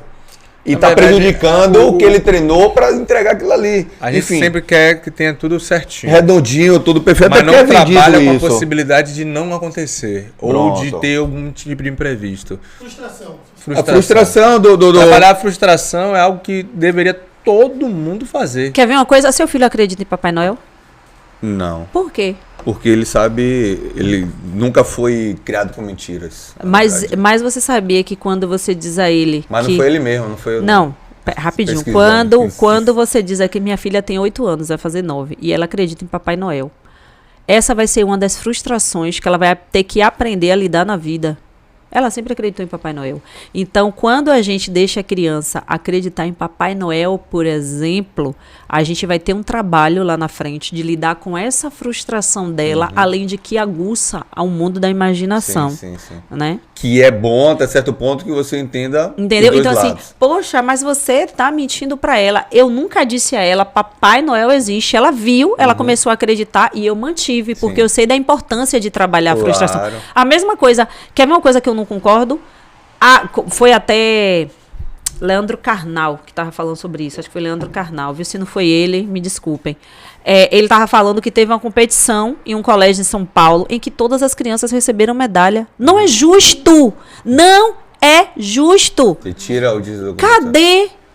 E está prejudicando o que ele treinou para entregar aquilo ali. A gente Enfim, sempre quer que tenha tudo certinho. redondinho, tudo perfeito. Mas até não porque é vendido trabalha com a isso. possibilidade de não acontecer. Ou Pronto. de ter algum tipo de imprevisto. Frustração. A frustração do... Trabalhar a frustração é algo que deveria todo mundo fazer. Quer ver uma coisa? Seu filho acredita em Papai Noel? Não, Por quê? porque ele sabe, ele nunca foi criado com mentiras. na verdade. Mas você sabia que quando você diz a ele Mas que... não foi ele mesmo, não foi eu. Não, rapidinho. Pesquisando. Quando você diz aqui, minha filha tem 8 anos, vai fazer 9, e ela acredita em Papai Noel. Essa vai ser uma das frustrações que ela vai ter que aprender a lidar na vida. Ela sempre acreditou em Papai Noel. Então, quando a gente deixa a criança acreditar em Papai Noel, por exemplo, a gente vai ter um trabalho lá na frente de lidar com essa frustração dela, além de que aguça ao mundo da imaginação. Sim. Né? Que é bom até certo ponto que você entenda. Entendeu? os dois Então, assim, lados. poxa, mas você tá mentindo pra ela. Eu nunca disse a ela, Papai Noel existe. Ela viu, ela começou a acreditar e eu mantive, porque Sim. eu sei da importância de trabalhar a Claro. frustração. A mesma coisa, quer ver uma coisa que eu não concordo? Foi até Leandro Carnal que tava falando sobre isso. Acho que foi Leandro Carnal, viu? Se não foi ele, me desculpem. Ele tava falando que teve uma competição em um colégio em São Paulo em que todas as crianças receberam medalha. Não é justo! Não é justo! Você tira o diesel.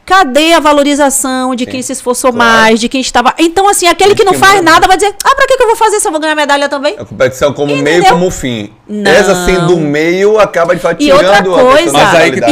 Cadê a valorização de quem se esforçou mais, de quem estava... Então, assim, aquele que não que faz manda. nada vai dizer, pra que eu vou fazer se eu vou ganhar medalha também? A competição como Entendeu? meio como fim. Não. Essa sendo o meio acaba de fato E outra tirando a coisa... Mas aí que tá.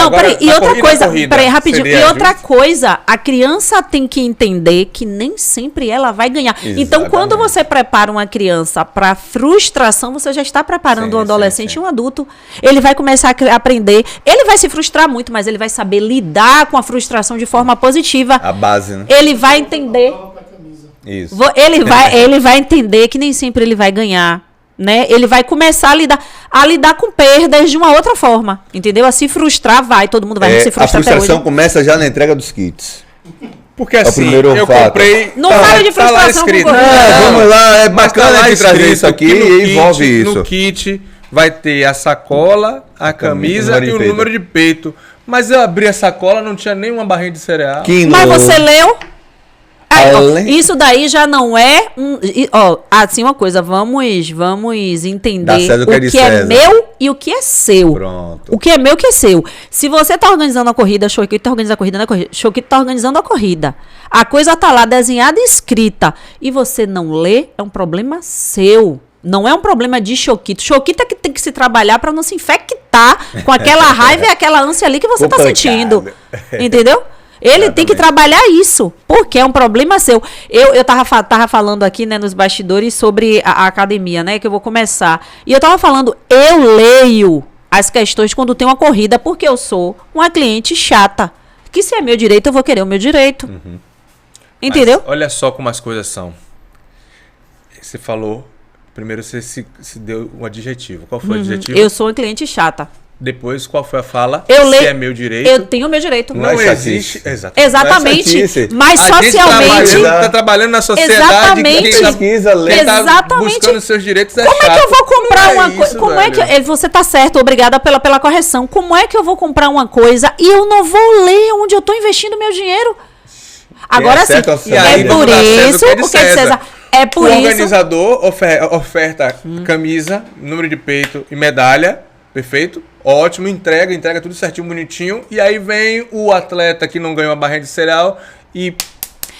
Agora, E na outra coisa... corrida, Peraí, rapidinho. seria E outra justo? coisa, a criança tem que entender que nem sempre ela vai ganhar. Então, quando Exatamente. você prepara uma criança para frustração, você já está preparando Sim, um adolescente sim. e um adulto. Ele vai começar a aprender. Ele vai se frustrar muito, mas ele vai saber lidar com a frustração de forma positiva. A base, né? Ele vai entender... Prova pra camisa. Isso. Ele vai entender que nem sempre ele vai ganhar, né? Ele vai começar a lidar com perdas de uma outra forma, entendeu? A se frustrar, todo mundo vai se A frustrar até frustração hoje. começa já na entrega dos kits. Porque o assim, primeiro eu fato. comprei... Não fale de tá lá frustração com escrito. corrida. Vamos lá, é Mas bacana tá lá de trazer escrito isso aqui que no e envolve kit- isso. No kit vai ter a sacola, a camisa número de e o peito. número de peito. Mas eu abri a sacola, não tinha nenhuma barrinha de cereal. Mas você leu? Além- Isso daí já não é assim uma coisa, vamos Dá entender César o que é de o que é César. meu e o que é seu. Pronto. O que é meu, o que é seu. Se você tá organizando a corrida, Choquito tá organizando a corrida, né? Choquito tá organizando a corrida. A coisa tá lá desenhada e escrita. E você não lê, é um problema seu. Não é um problema de Choquito. Choquito é que tem que se trabalhar para não se infectar com aquela raiva e aquela ânsia ali que você tá Complicado. sentindo. Entendeu? Ele tem que Exatamente. trabalhar isso, porque é um problema seu. Eu tava falando aqui, né, nos bastidores sobre a academia, né, que eu vou começar. E eu tava falando, eu leio as questões quando tem uma corrida, porque eu sou uma cliente chata. Que se é meu direito, eu vou querer o meu direito. Entendeu? Mas olha só como as coisas são. Você falou, primeiro você se deu um adjetivo. Qual foi o adjetivo? Eu sou uma cliente chata. Depois, qual foi a fala? Eu Se leio. é meu direito. Eu tenho o meu direito. Não é Não chatice. existe. Exatamente. chatice. Mas A gente socialmente. tá trabalhando na sociedade. Exatamente. Quem tá, Pesquisa, lê. quem tá Exatamente. buscando seus direitos é Como é que eu vou comprar uma coisa? coisa? Como é que você tá certo? Obrigada pela correção. Como é que eu vou comprar uma coisa e eu não vou ler onde eu tô investindo meu dinheiro? Agora sim. certo, E aí, É por vamos dar César isso, o que é de o que é de César. César? É por O isso. organizador oferta camisa, número de peito e medalha, perfeito? Ótimo, entrega tudo certinho, bonitinho. E aí vem o atleta que não ganhou a barrinha de cereal e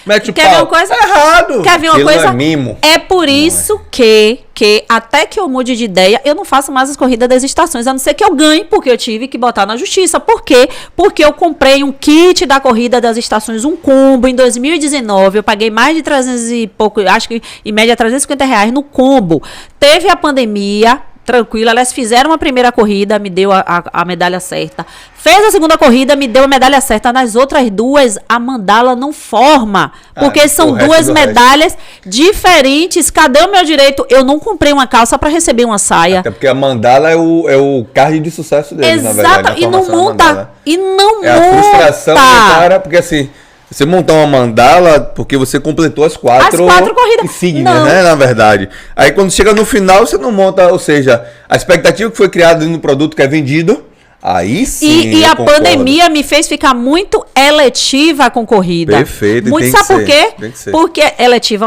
mete o Quer ver pau. uma coisa? Tá errado. Quer ver uma Aquilo coisa? é mimo. É por isso que até que eu mude de ideia, eu não faço mais as corridas das estações, a não ser que eu ganhe, porque eu tive que botar na justiça. Por quê? Porque eu comprei um kit da corrida das estações, um combo, em 2019. Eu paguei mais de 300 e pouco, acho que em média R$350 no combo. Teve a pandemia, tranquilo. Elas fizeram a primeira corrida, me deu a medalha certa. Fez a segunda corrida, me deu a medalha certa. Nas outras duas, a mandala não forma. Porque são duas medalhas diferentes. Cadê o meu direito? Eu não comprei uma calça para receber uma saia. Até porque a mandala é o card de sucesso deles, na verdade. Exato, e não monta. E não monta. É a frustração do cara, porque assim... Você montar uma mandala porque você completou as quatro corridas. insígnias, né? Na verdade. Aí quando chega no final, você não monta, ou seja, a expectativa que foi criada no produto que é vendido, aí sim. E a pandemia me fez ficar muito eletiva com corrida. Perfeito, muito, tem sabe que por quê? Tem que ser. Porque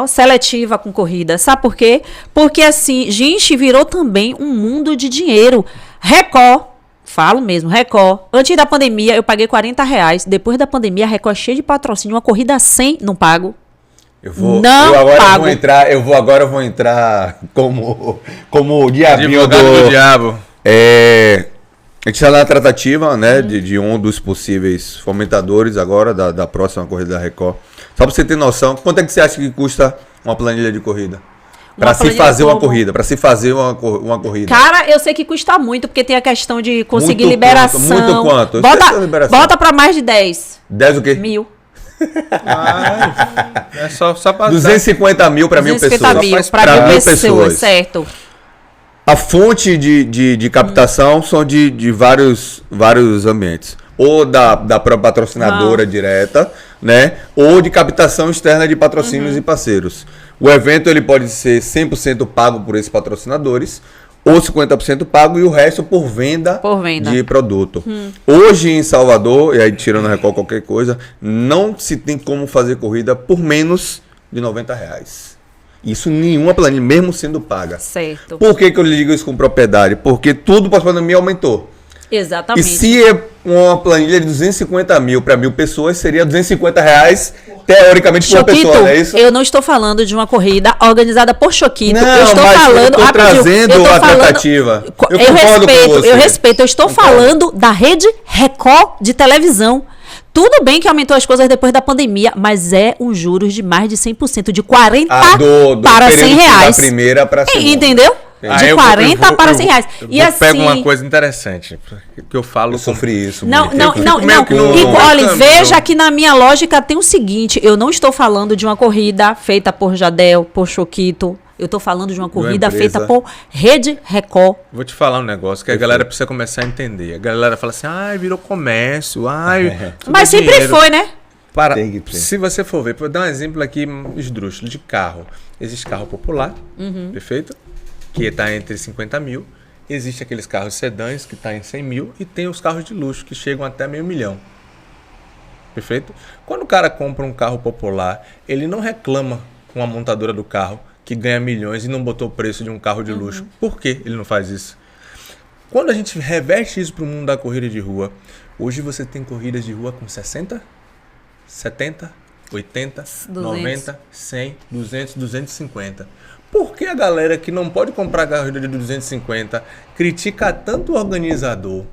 seletiva com corrida. Sabe por quê? Porque assim, gente, virou também um mundo de dinheiro. Record. Falo mesmo, Record. Antes da pandemia, eu paguei R$40. Depois da pandemia, a Record cheia de patrocínio. Uma corrida 100, não pago. Eu agora vou entrar como o diabinho do diabo. A gente está na tratativa, né, de um dos possíveis fomentadores agora da próxima corrida da Record. Só para você ter noção, quanto é que você acha que custa uma planilha de corrida? Para se fazer uma corrida, uma corrida. Cara, eu sei que custa muito, porque tem a questão de conseguir liberação. Muito quanto? Bota para mais de 10. 10 o quê? 1.000. É só para 250 mil para 1.000 pessoas. 250 mil para 1.000 pessoas, certo. A fonte de captação são de vários ambientes. Ou da própria patrocinadora direta, né? Ou de captação externa de patrocínios e parceiros. O evento ele pode ser 100% pago por esses patrocinadores, ou 50% pago e o resto por venda de produto. Hoje em Salvador, e aí tirando a Record qualquer coisa, não se tem como fazer corrida por menos de R$90. Isso nenhuma planilha, mesmo sendo paga. Certo. Por que eu lhe digo isso com propriedade? Porque tudo pós-pandemia aumentou. Exatamente. E se uma planilha de 250 mil para 1.000 pessoas, seria R$250 teoricamente por pessoa, não é isso? Eu não estou falando de uma corrida organizada por Choquito. Não, eu estou falando. Eu estou trazendo a tratativa. Eu respeito. Eu estou falando da rede Record de televisão. Tudo bem que aumentou as coisas depois da pandemia, mas é um juros de mais de 100%, de 40 para R$100. Da primeira para a segunda. Entendeu? De 40 para R$100. E assim, pego uma coisa interessante, que eu falo. Eu sofri isso. Não. Olha, veja que na minha lógica tem o seguinte: eu não estou falando de uma corrida feita por Jadel, por Choquito. Eu estou falando de uma corrida feita por Rede Record. Vou te falar um negócio que a galera precisa começar a entender. A galera fala assim, virou comércio, mas sempre dinheiro. foi, né? Se você for ver, vou dar um exemplo aqui esdrúxulo de carro. Existe carro popular, perfeito? Que está entre 50 mil. Existe aqueles carros sedãs que está em 100 mil. E tem os carros de luxo que chegam até $500 mil. Perfeito? Quando o cara compra um carro popular, ele não reclama com a montadora do carro que ganha milhões e não botou o preço de um carro de luxo. Por que ele não faz isso? Quando a gente reverte isso para o mundo da corrida de rua, hoje você tem corridas de rua com 60, 70, 80, 200. 90, 100, 200, 250. Por que a galera que não pode comprar corrida de 250 critica tanto o organizador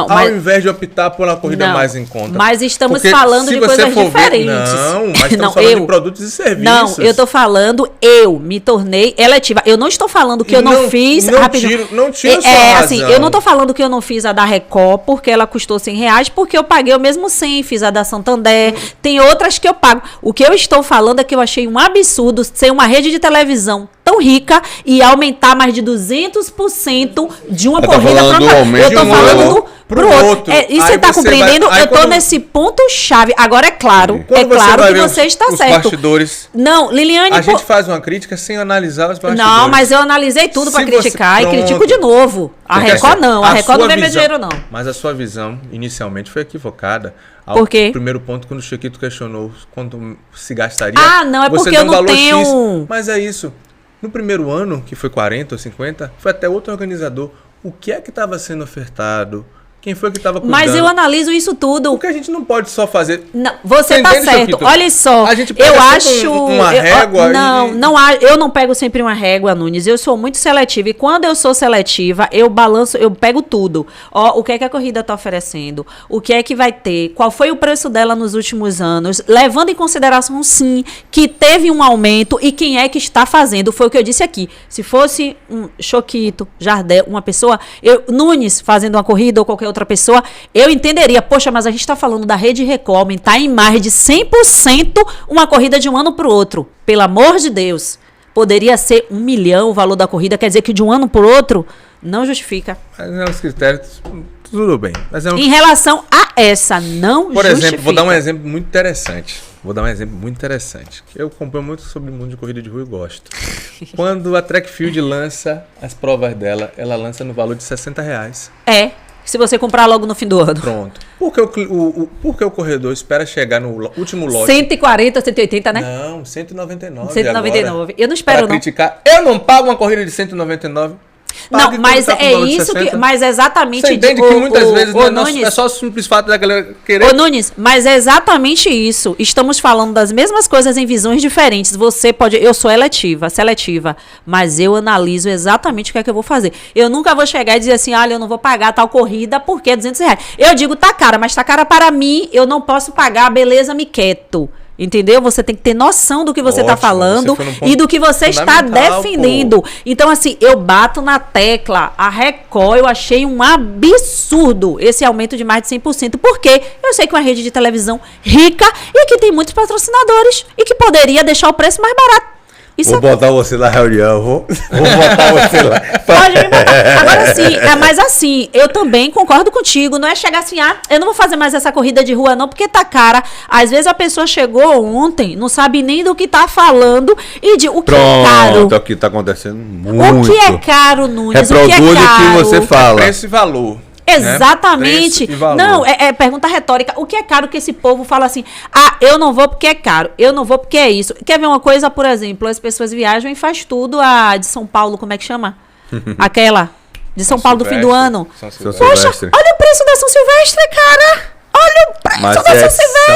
ao invés de optar por uma corrida mais em conta? Mas estamos falando de coisas diferentes. Mas estamos falando de produtos e serviços. Não, eu estou falando, eu me tornei eletiva. Eu não estou falando que eu não fiz... Não tiro sua razão. Assim, eu não estou falando que eu não fiz a da Record porque ela custou R$100, porque eu paguei o mesmo 100, fiz a da Santander, tem outras que eu pago. O que eu estou falando é que eu achei um absurdo ser uma rede de televisão tão rica e aumentar mais de 200% de uma corrida para outra. Eu tô falando pro outro. Isso você tá compreendendo? Eu tô nesse ponto-chave. Agora é claro que você está certo. Bastidores. Não, Liliane... A gente faz uma crítica sem analisar os bastidores. Não, mas eu analisei tudo para criticar e critico de novo. A Record não. A Record não vê meu dinheiro, não. Mas a sua visão, inicialmente, foi equivocada. Por quê? Primeiro ponto, quando o Chiquito questionou quanto se gastaria. Não, é porque eu não tenho... Mas é isso. No primeiro ano, que foi 40 ou 50, foi até outro organizador. O que é que estava sendo ofertado Quem foi que estava cuidando? Mas eu analiso isso tudo. Porque a gente não pode só fazer... Não, você tá entende, certo. Choquito? Olha só, A gente pega eu sempre acho... uma régua eu não pego sempre uma régua, Nunes. Eu sou muito seletiva. E quando eu sou seletiva, eu balanço, eu pego tudo. Ó, o que é que a corrida tá oferecendo? O que é que vai ter? Qual foi o preço dela nos últimos anos? Levando em consideração, sim, que teve um aumento e quem é que está fazendo. Foi o que eu disse aqui. Se fosse um Choquito, Jardel, uma pessoa... Nunes fazendo uma corrida ou qualquer outra pessoa... Eu entenderia, poxa, mas a gente está falando da Rede Record, aumentar em mais de 100% uma corrida de um ano para o outro. Pelo amor de Deus. Poderia ser 1 milhão o valor da corrida, quer dizer que de um ano para o outro não justifica. Mas é uns critérios, tudo bem. Mas Em relação a essa, não Por justifica. exemplo, vou dar um exemplo muito interessante. Eu acompanho muito sobre o mundo de corrida de rua e gosto. Quando a Track Field lança as provas dela, ela lança no valor de R$60. Se você comprar logo no fim do ano. Pronto. Por que o corredor espera chegar no último lote? 140, 180, né? Não, 199. 199. Agora, Eu não espero, pra não. criticar. Eu não pago uma corrida de 199. Não, mas tá com é valor de isso 60. que. Mas exatamente. Você entende que muitas vezes Nunes, é só o simples fato da galera querer. Ô Nunes, mas é exatamente isso. Estamos falando das mesmas coisas em visões diferentes. Você pode... Eu sou seletiva, mas eu analiso exatamente o que é que eu vou fazer. Eu nunca vou chegar e dizer assim, olha, eu não vou pagar tal corrida porque é R$200. Eu digo, tá cara, mas tá cara para mim, eu não posso pagar, beleza, me quieto. Entendeu? Você tem que ter noção do que você está falando e do que você está defendendo. Pô. Então, assim, eu bato na tecla. A Record, eu achei um absurdo esse aumento de mais de 100%. Porque eu sei que é uma rede de televisão rica e que tem muitos patrocinadores e que poderia deixar o preço mais barato. Vou botar você na reunião, vou botar você lá. Pode me botar. Agora sim, mas assim, eu também concordo contigo. Não é chegar assim, eu não vou fazer mais essa corrida de rua não, porque tá cara. Às vezes a pessoa chegou ontem, não sabe nem do que tá falando e de o que é caro. É o que tá acontecendo muito. O que é caro, Nunes? O que é Reproduz o que você fala. Preço e valor. Exatamente. Né? Não, é pergunta retórica. O que é caro que esse povo fala assim? Eu não vou porque é caro. Eu não vou porque é isso. Quer ver uma coisa, por exemplo? As pessoas viajam e faz tudo de São Paulo, como é que chama? Aquela de São Paulo do fim do ano. Poxa, olha o preço da São Silvestre, cara. Olha o preço da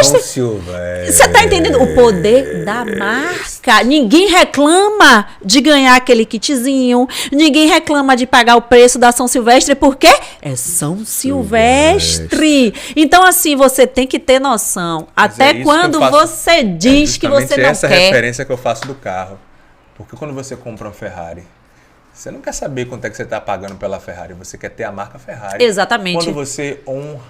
São Silvestre. Você tá entendendo? O poder da marca. Ninguém reclama de ganhar aquele kitzinho. Ninguém reclama de pagar o preço da São Silvestre. Por quê? É São Silvestre. Então, assim, você tem que ter noção. Até quando você diz que você não quer. Essa referência que eu faço do carro. Porque quando você compra uma Ferrari, você não quer saber quanto é que você está pagando pela Ferrari, você quer ter a marca Ferrari. Exatamente. Quando você não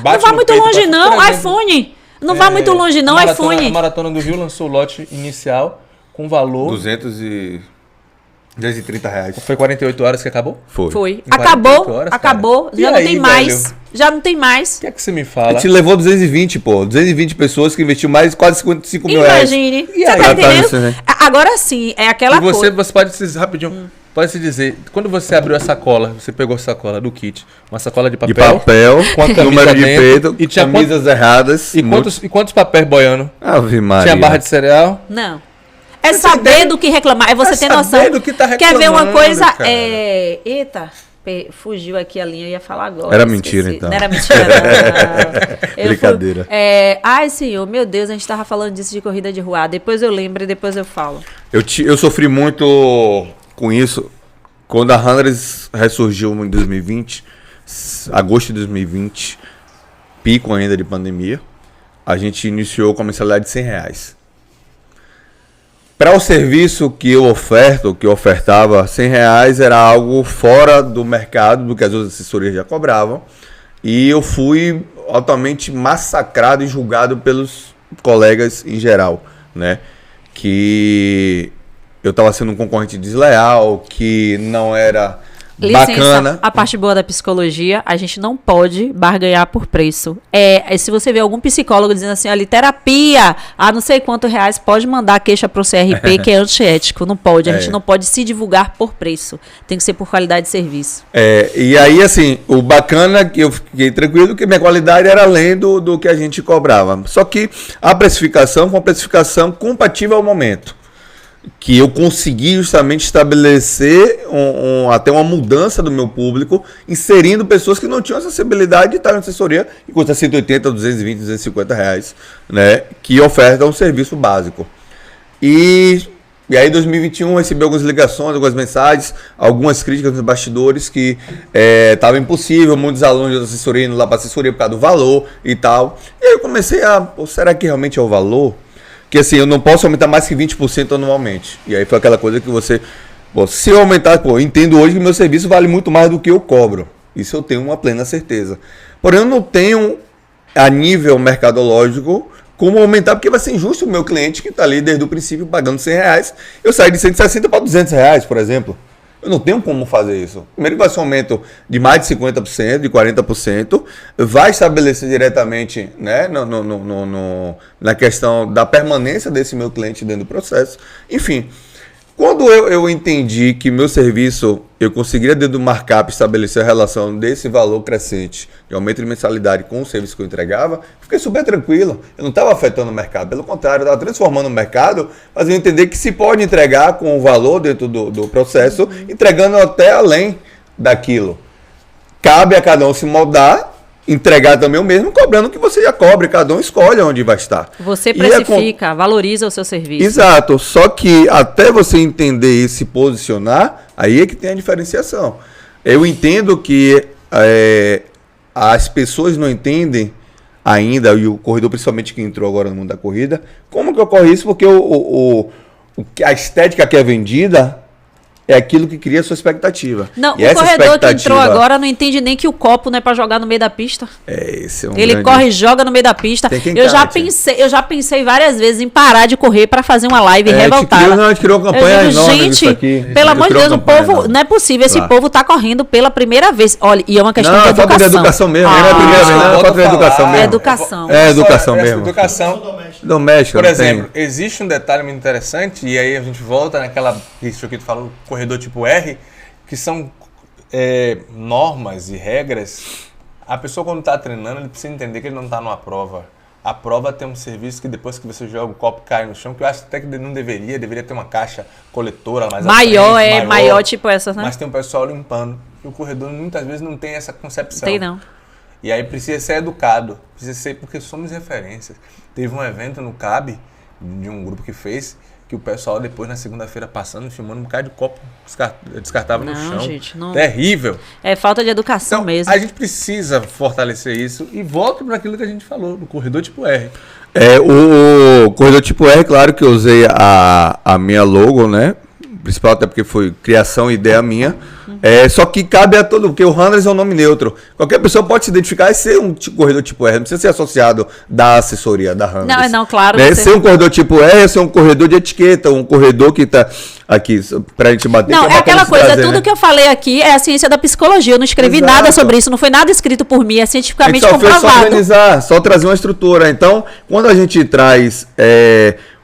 vai muito longe não, exemplo, iPhone. Não vai muito longe não, iPhone. A Maratona do Rio lançou o lote inicial com valor... R$230. Foi 48 horas que acabou? Foi. Acabou. Já não tem mais. Velho? Já não tem mais. O que é que você me fala? A gente levou 220, pô. 220 pessoas que investiu mais quase 55 mil reais. Imagine. Você tá entendendo? Agora sim, é aquela coisa. Você pode se rapidinho... Pode se dizer, quando você abriu a sacola, você pegou a sacola do kit, uma sacola de papel com a número de peito, e tinha camisas erradas. E quantos papéis boiando? Ave Maria. Tinha barra de cereal? Não. É saber do que reclamar, é você ter noção. Do que tá reclamando, quer ver uma coisa? Eita, fugiu aqui a linha, eu ia falar agora. Era mentira, então. Não era mentira, não. Brincadeira. Ai, senhor, meu Deus, a gente tava falando disso de corrida de rua. Depois eu lembro e depois eu falo. Eu sofri muito com isso quando a Hundreds ressurgiu em 2020, agosto de 2020, pico ainda de pandemia. A gente iniciou com a mensalidade de R$100. Para o serviço que eu ofertava, R$100 era algo fora do mercado, do que as outras assessorias já cobravam. E eu fui altamente massacrado e julgado pelos colegas em geral, né? Que eu estava sendo um concorrente desleal, que não era bacana. A parte boa da psicologia, a gente não pode barganhar por preço. Se você vê algum psicólogo dizendo assim, olha, terapia, não sei quantos reais, pode mandar queixa pro CRP, que é antiético. Não pode, a gente não pode se divulgar por preço. Tem que ser por qualidade de serviço. E aí, assim, o bacana, que eu fiquei tranquilo, que minha qualidade era além do que a gente cobrava. Só que a precificação foi uma precificação compatível ao momento. que eu consegui justamente estabelecer até uma mudança do meu público, inserindo pessoas que não tinham acessibilidade de estar na assessoria, que custa 180, 220, 250 reais, né, que oferta um serviço básico. E aí, em 2021, recebi algumas ligações, algumas mensagens, algumas críticas nos bastidores que estava impossível, muitos alunos da assessoria indo lá para a assessoria por causa do valor e tal. E aí eu comecei será que realmente é o valor? Que assim, eu não posso aumentar mais que 20% anualmente. E aí foi aquela coisa que se eu aumentar, eu entendo hoje que meu serviço vale muito mais do que eu cobro. Isso eu tenho uma plena certeza. Porém, eu não tenho, a nível mercadológico, como aumentar, porque vai ser injusto o meu cliente que está ali desde o princípio pagando 100 reais, eu sair de 160 para 200 reais, por exemplo. Eu não tenho como fazer isso. Primeiro que vai ser um aumento de mais de 50%, de 40%, vai estabelecer diretamente, né, na questão da permanência desse meu cliente dentro do processo. Enfim, quando eu entendi que meu serviço, eu conseguiria dentro do markup estabelecer a relação desse valor crescente de aumento de mensalidade com o serviço que eu entregava, fiquei super tranquilo. Eu não estava afetando o mercado, pelo contrário, eu estava transformando o mercado, fazendo entender que se pode entregar com o valor dentro do processo, entregando até além daquilo. Cabe a cada um se moldar, entregar também o mesmo, cobrando o que você já cobre, cada um escolhe onde vai estar. Você precifica, valoriza o seu serviço. Exato, só que até você entender e se posicionar, aí é que tem a diferenciação. Eu entendo que as pessoas não entendem ainda, e o corredor principalmente que entrou agora no mundo da corrida, como que ocorre isso, porque a estética que é vendida é aquilo que cria a sua expectativa. Não, o corredor que entrou agora não entende nem que o copo não é para jogar no meio da pista. Esse é um Ele corre e joga no meio da pista. Eu já pensei várias vezes em parar de correr para fazer uma live revoltada. A gente criou uma campanha enorme gente, aqui. Pelo amor de Deus, o povo, não é possível. Esse povo tá correndo pela primeira vez. Olha, e é uma questão de educação. É educação mesmo. Não é a primeira vez, não. É falta de educação mesmo. É educação. É educação mesmo. Educação doméstica. Por exemplo, existe um detalhe muito interessante, e aí a gente volta naquela isso que tu falou, corredor tipo R, que são normas e regras. A pessoa, quando está treinando, ele precisa entender que ele não está numa prova. A prova tem um serviço que depois que você joga, o copo cai no chão, que eu acho até que não deveria ter uma caixa coletora mais maior, tipo essas, né? Mas tem um pessoal limpando. E o corredor muitas vezes não tem essa concepção. Tem não. E aí precisa ser educado, precisa ser, porque somos referências. Teve um evento no CAB, de um grupo que fez, que o pessoal depois na segunda-feira passando, filmando um bocado de copo descartável no chão. Gente, não. Terrível. É falta de educação então, mesmo. A gente precisa fortalecer isso e volta para aquilo que a gente falou, no corredor tipo R. O corredor tipo R, claro que eu usei a minha logo, né? Principal, até porque foi criação e ideia minha. Só que cabe a todo, porque o Runners é um nome neutro. Qualquer pessoa pode se identificar e ser um corredor tipo R. Não precisa ser associado da assessoria, da Runners. Não, claro. Né? Ser um corredor tipo R é ser um corredor de etiqueta, um corredor que tá aqui pra gente bater. Não, é aquela coisa, tudo que eu falei aqui é a ciência da psicologia. Eu não escrevi nada sobre isso, não foi nada escrito por mim, é cientificamente comprovado. Só organizar, só trazer uma estrutura. Então, quando a gente traz,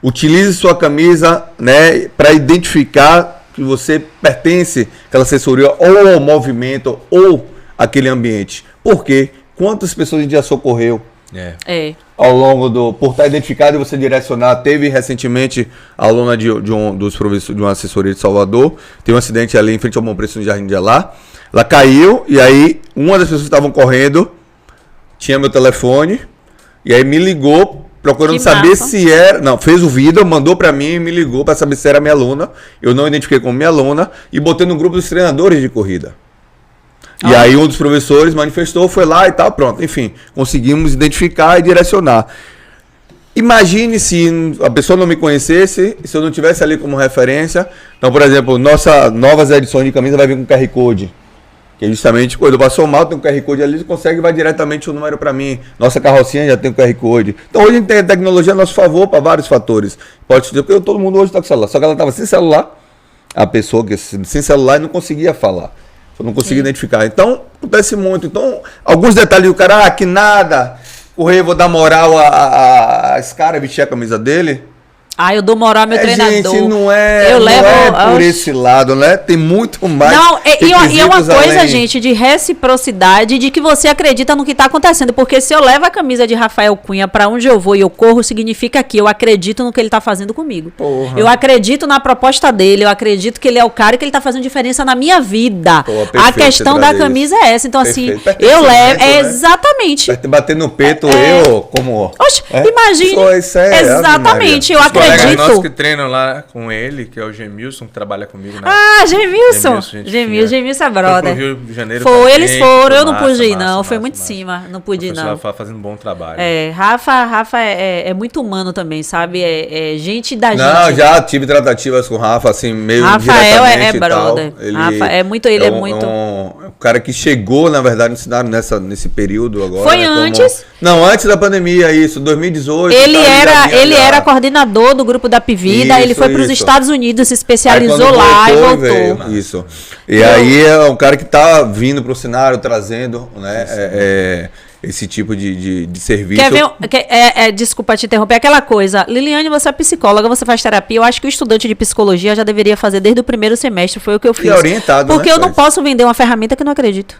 utilize sua camisa, né, para identificar que você pertence àquela assessoria ou ao movimento ou àquele ambiente. Por quê? Quantas pessoas a gente já socorreu ao longo por estar identificado e você direcionar? Teve recentemente a aluna dos professores de uma assessoria de Salvador, tem um acidente ali em frente ao Bom Preço no Jardim de Alá. Ela caiu e aí uma das pessoas que estavam correndo tinha meu telefone e aí me ligou procurando saber se era... Não, fez o vídeo, mandou pra mim e me ligou pra saber se era minha aluna. Eu não identifiquei como minha aluna e botei no grupo dos treinadores de corrida. E aí um dos professores manifestou, foi lá e tal, pronto. Enfim, conseguimos identificar e direcionar. Imagine se a pessoa não me conhecesse, se eu não tivesse ali como referência. Então, por exemplo, novas edições de camisa vai vir com QR Code. Que justamente, quando passou mal, tem um QR Code ali, você consegue, vai diretamente o número para mim. Nossa carrocinha já tem um QR Code. Então hoje a gente tem a tecnologia a nosso favor para vários fatores. Pode dizer, porque todo mundo hoje está com celular. Só que ela estava sem celular, a pessoa que sem celular e não conseguia falar. Não conseguia identificar. Então, acontece muito. Então, alguns detalhes do cara, que nada, correr, vou dar moral a esse cara, vestir a camisa dele. Eu dou moral ao meu treinador. Gente, não é por esse lado, né? Tem muito mais. Não, e é uma coisa, além. gente, de reciprocidade, de que você acredita no que está acontecendo. Porque se eu levo a camisa de Rafael Cunha para onde eu vou e eu corro, significa que eu acredito no que ele está fazendo comigo. Porra. Eu acredito na proposta dele, eu acredito que ele é o cara e que ele está fazendo diferença na minha vida. A questão da camisa é essa. Então, assim, eu levo. Né? Exatamente. Bater no peito, como. Oxe, imagine. Exatamente, eu acredito. Nós que treinam lá com ele, que é o Gemilson, que trabalha comigo. Gemilson é brother. Foi pro Rio de Janeiro. Eles foram, eu não pude ir, não. Foi muito em cima, não pude ir, não. Fazendo um bom trabalho. Rafa é muito humano também, sabe? É gente da gente. Não, já tive tratativas com o Rafa, assim, meio Rafael é brother. Rafa é muito, ele é muito... um cara que chegou, na verdade, no cenário nesse período agora. Foi antes? Não, antes da pandemia, isso, 2018. Ele era coordenador do grupo da Pivida, ele foi para os Estados Unidos, se especializou lá e voltou. Isso. E aí é um cara que tá vindo para o cenário, trazendo, né, esse tipo de serviço. Quer ver, desculpa te interromper, aquela coisa, Liliane, você é psicóloga, você faz terapia, eu acho que o estudante de psicologia já deveria fazer desde o primeiro semestre, foi o que eu fiz. E orientado, porque eu não posso vender uma ferramenta que eu não acredito.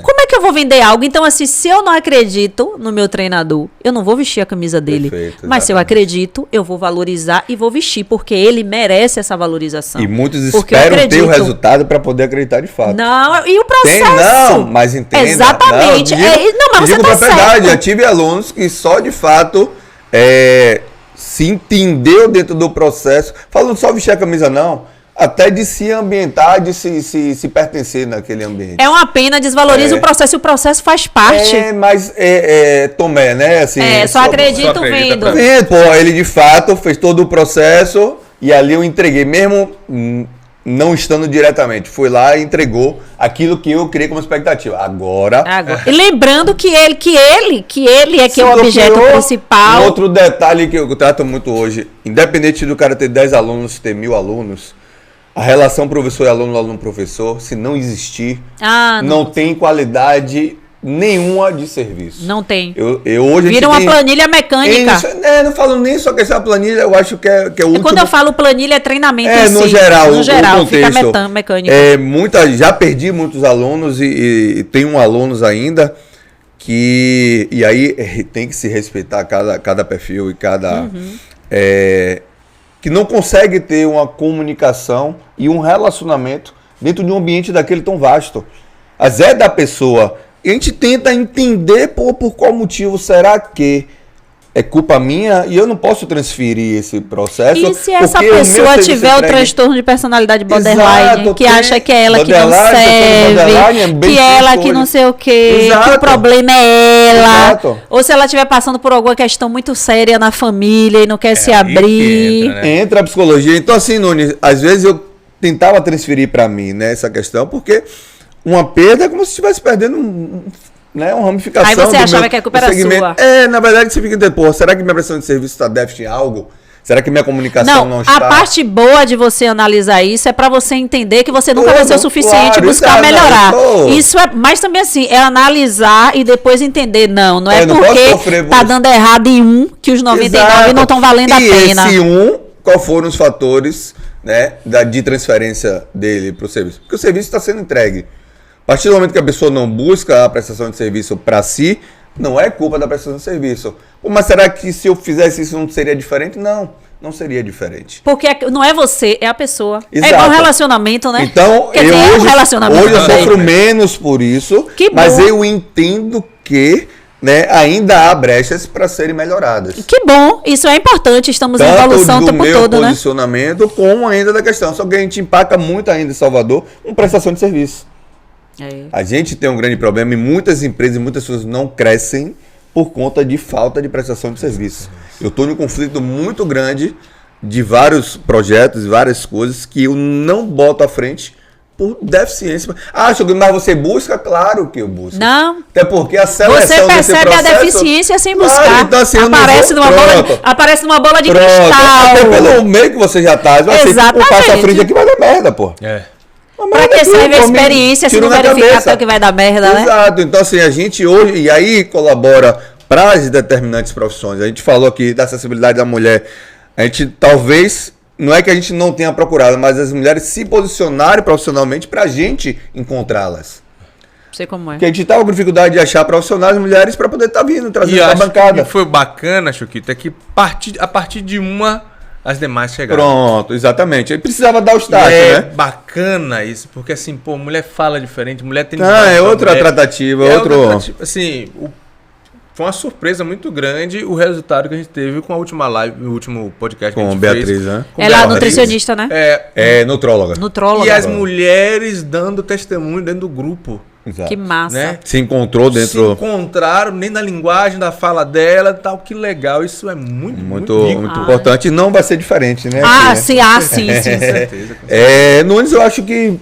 Como é que eu vou vender algo? Então, assim, se eu não acredito no meu treinador, eu não vou vestir a camisa dele. Perfeito, mas se eu acredito, eu vou valorizar e vou vestir, porque ele merece essa valorização. E muitos esperam ter o resultado para poder acreditar de fato. Não, e o processo? Não, mas entenda. Exatamente. Mas você tá verdade, eu tive alunos que só de fato se entendeu dentro do processo, falando só vestir a camisa não, até de se ambientar, de se pertencer naquele ambiente. É uma pena, desvaloriza o processo, e o processo faz parte. Mas Tomé, né? Assim, só acredito vendo. Pô, ele de fato fez todo o processo e ali eu entreguei, mesmo não estando diretamente, foi lá e entregou aquilo que eu criei como expectativa. Agora. E lembrando que ele é o objeto principal. Outro detalhe que eu trato muito hoje, independente do cara ter 10 alunos, ter 1000 alunos, a relação professor e aluno, aluno-professor, se não existir, não tem qualidade nenhuma de serviço. Não tem. Hoje vira uma planilha mecânica. Não falo nem só questão da planilha, eu acho que é o último. Quando eu falo planilha, é treinamento em si. No geral, o fica mecânico. Já perdi muitos alunos e tenho alunos ainda que... E aí tem que se respeitar cada perfil e cada... que não consegue ter uma comunicação e um relacionamento dentro de um ambiente daquele tão vasto. Mas é da pessoa... E a gente tenta entender por qual motivo será que é culpa minha e eu não posso transferir esse processo. E se essa pessoa tiver o transtorno de personalidade borderline, que acha que é ela que não serve, que ela que não sei o quê, que o problema é ela, ou se ela estiver passando por alguma questão muito séria na família e não quer se abrir. Entra a psicologia. Então assim, Nunes, às vezes eu tentava transferir para mim, né, essa questão, porque uma perda é como se estivesse perdendo uma ramificação. Aí você achava que a culpa era sua. Na verdade você fica entendendo, será que minha prestação de serviço está déficit em algo? Será que minha comunicação não está... A parte boa de você analisar isso é para você entender que você nunca vai ser o suficiente e buscar melhorar. Isso mas também assim, é analisar e depois entender. Não é porque tá dando errado em um que os 99 não estão valendo a pena. E esse qual foram os fatores, né, de transferência dele para o serviço? Porque o serviço está sendo entregue. A partir do momento que a pessoa não busca a prestação de serviço para si, não é culpa da prestação de serviço. Mas será que se eu fizesse isso não seria diferente? Não seria diferente. Porque não é você, é a pessoa. Exato. É igual um relacionamento, né? Então, hoje eu sofro menos por isso, mas eu entendo que ainda há brechas para serem melhoradas. Que bom, isso é importante, estamos em evolução o tempo todo, né? Posicionamento como ainda da questão, só que a gente empaca muito ainda em Salvador com prestação de serviço. A gente tem um grande problema e muitas empresas e muitas pessoas não crescem por conta de falta de prestação de serviço. Eu estou em um conflito muito grande de vários projetos, várias coisas que eu não boto à frente por deficiência. Mas você busca? Claro que eu busco. Não. Até porque a seleção você percebe a deficiência sem buscar. Então, assim, aparece numa bola de cristal. Até pelo meio que você já tá. Exatamente. Passa à frente aqui vai dar merda, pô. Pra que serve a experiência se não verificar até que vai dar merda, né? Exato. Então, assim, a gente hoje, e aí colabora para as determinantes profissões. A gente falou aqui da acessibilidade da mulher. A gente talvez, não é que a gente não tenha procurado, mas as mulheres se posicionarem profissionalmente pra gente encontrá-las. Sei como é. Porque a gente tava com dificuldade de achar profissionais mulheres pra poder estar vindo, trazendo pra acho bancada. que foi bacana, Choquito, é que a partir de uma, as demais chegaram. Pronto, exatamente. Aí precisava dar o E start, é né? bacana isso, porque assim, pô, mulher fala diferente, mulher tem... É outra tratativa, assim, foi uma surpresa muito grande o resultado que a gente teve com a última live, o último podcast que a Com gente Beatriz, fez. né? Com Ela é Beatriz. nutricionista, né? É nutróloga. Nutróloga. E as mulheres dando testemunho dentro do grupo, Exato. Que massa. né? Se encontrou Se dentro... encontraram nem na linguagem da fala dela, tal, que legal. Isso é muito rico. Muito importante. E não vai ser diferente, né? Ah, aqui, né? sim. Com certeza. Nunes, eu acho que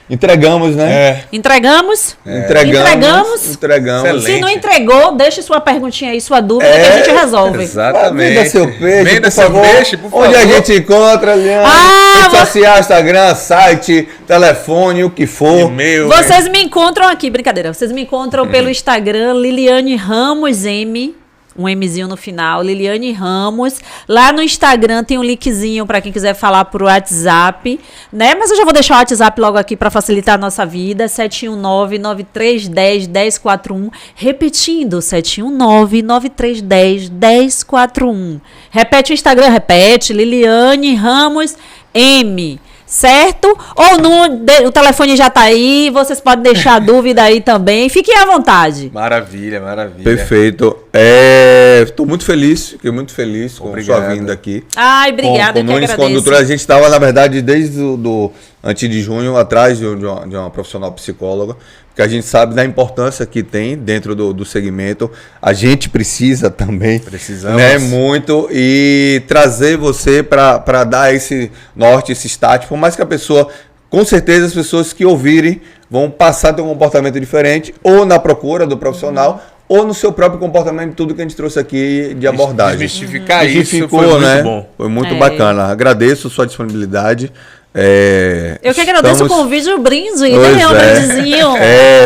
entregamos, né? Entregamos? Entregamos. Excelente. Se não entregou, deixe sua perguntinha aí, sua dúvida que a gente resolve. Exatamente. Venda seu peixe, Venda por seu favor. peixe, por favor. Onde a gente encontra, Liane? Redes sociais, Instagram, site, telefone, o que for. E-mail. Vocês me encontram aqui, brincadeira. Vocês me encontram pelo Instagram, Liliane Ramos M, um Mzinho no final, Liliane Ramos. Lá no Instagram tem um linkzinho para quem quiser falar pro WhatsApp, né? Mas eu já vou deixar o WhatsApp logo aqui para facilitar a nossa vida, 719-9310-1041. Repetindo, 719-9310-1041. Repete o Instagram, repete, Liliane Ramos M. Certo? Ou o telefone já tá aí, vocês podem deixar a dúvida aí também. Fiquem à vontade. Maravilha, maravilha. Perfeito. Estou muito feliz, fiquei muito feliz com Obrigado. sua vinda aqui. Ai, obrigada, com que Nunes agradeço. Condutora. A gente estava, na verdade, desde antes de junho, atrás de uma profissional psicóloga, que a gente sabe da importância que tem dentro do segmento. A gente precisa também. Precisamos. Né, muito. E trazer você para dar esse norte, esse start. Por mais que a pessoa, com certeza, as pessoas que ouvirem vão passar a ter um comportamento diferente, ou na procura do profissional, ou no seu próprio comportamento, tudo que a gente trouxe aqui de abordagem. Desmistificar isso Desmistificou, foi muito né? bom. Foi muito bacana. Agradeço sua disponibilidade. Eu que agradeço o convite, o brinde, né? O brindezinho.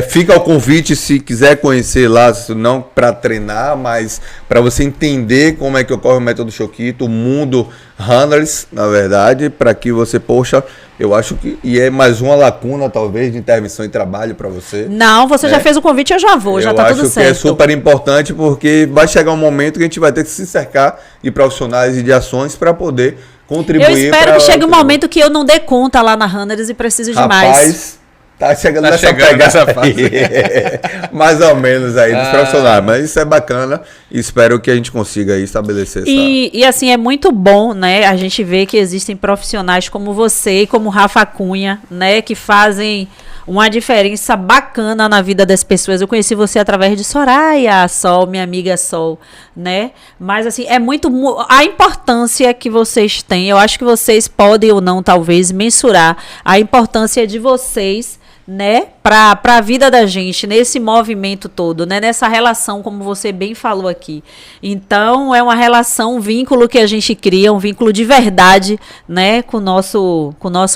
Fica o convite se quiser conhecer lá, não para treinar, mas para você entender como é que ocorre o método Choquito, o mundo Runners, na verdade, para que você, poxa, eu acho que é mais uma lacuna, talvez, de intervenção e trabalho para você. Não, você já fez o convite, eu já vou, já tá tudo certo. Eu acho que é super importante, porque vai chegar um momento que a gente vai ter que se cercar de profissionais e de ações para poder contribuir. Eu espero que chegue um momento que eu não dê conta lá na Runners e preciso de mais. Rapaz, tá chegando nessa fase. Mais ou menos aí, dos profissionais. Mas isso é bacana e espero que a gente consiga aí estabelecer e assim, é muito bom, né? A gente vê que existem profissionais como você e como Rafa Cunha, né? Que fazem uma diferença bacana na vida das pessoas. Eu conheci você através de Soraya Sol, minha amiga Sol, né? Mas assim, é muito... A importância que vocês têm, eu acho que vocês podem ou não, talvez, mensurar a importância de vocês, né, para a vida da gente, nesse movimento todo, né, nessa relação, como você bem falou aqui. Então, é uma relação, um vínculo que a gente cria, um vínculo de verdade, né, com o nosso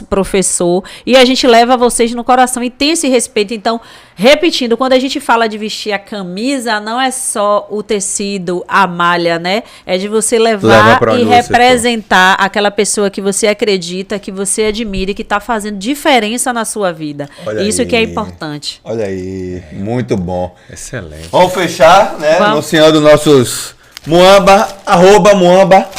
professor, e a gente leva vocês no coração e tem esse respeito. Então, repetindo, quando a gente fala de vestir a camisa, não é só o tecido, a malha, né, é de você levar e representar aquela pessoa que você acredita, que você admira e que está fazendo diferença na sua vida. Isso que é importante. Olha aí, muito bom. Excelente. Vamos fechar, né? Anunciando nossos Muamba, @Muamba.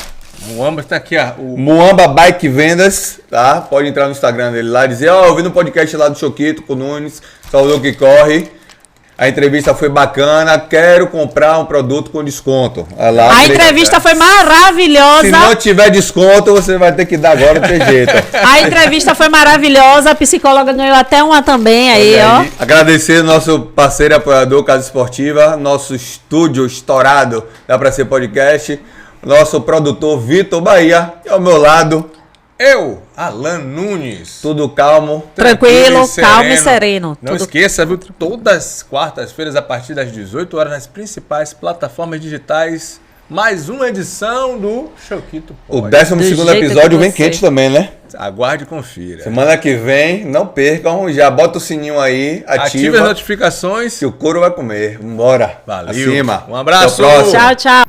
Muamba está aqui, ó. Muamba Bike Vendas, tá? Pode entrar no Instagram dele lá e dizer, eu vi no podcast lá do Choquito com o Nunes, Salvador que corre. A entrevista foi bacana, quero comprar um produto com desconto. A entrevista foi maravilhosa. Se não tiver desconto, você vai ter que dar agora, não tem jeito. A entrevista foi maravilhosa, a psicóloga ganhou até uma também aí, ó. Agradecer nosso parceiro e apoiador Casa Esportiva, nosso estúdio estourado da Pra Ser Podcast, nosso produtor Vitor Bahia, e ao meu lado... Eu, Alan Nunes. Tudo calmo. Tranquilo, calmo e sereno. Não esqueça, viu? Todas as quartas-feiras, a partir das 18 horas, nas principais plataformas digitais, mais uma edição do Choquito O Pod. 12º episódio vem quente também, né? Aguarde e confira. Semana que vem, não percam, já bota o sininho aí, ative as notificações. Que o couro vai comer. Vambora. Valeu. Acima. Um abraço. Até o próximo. Tchau, tchau.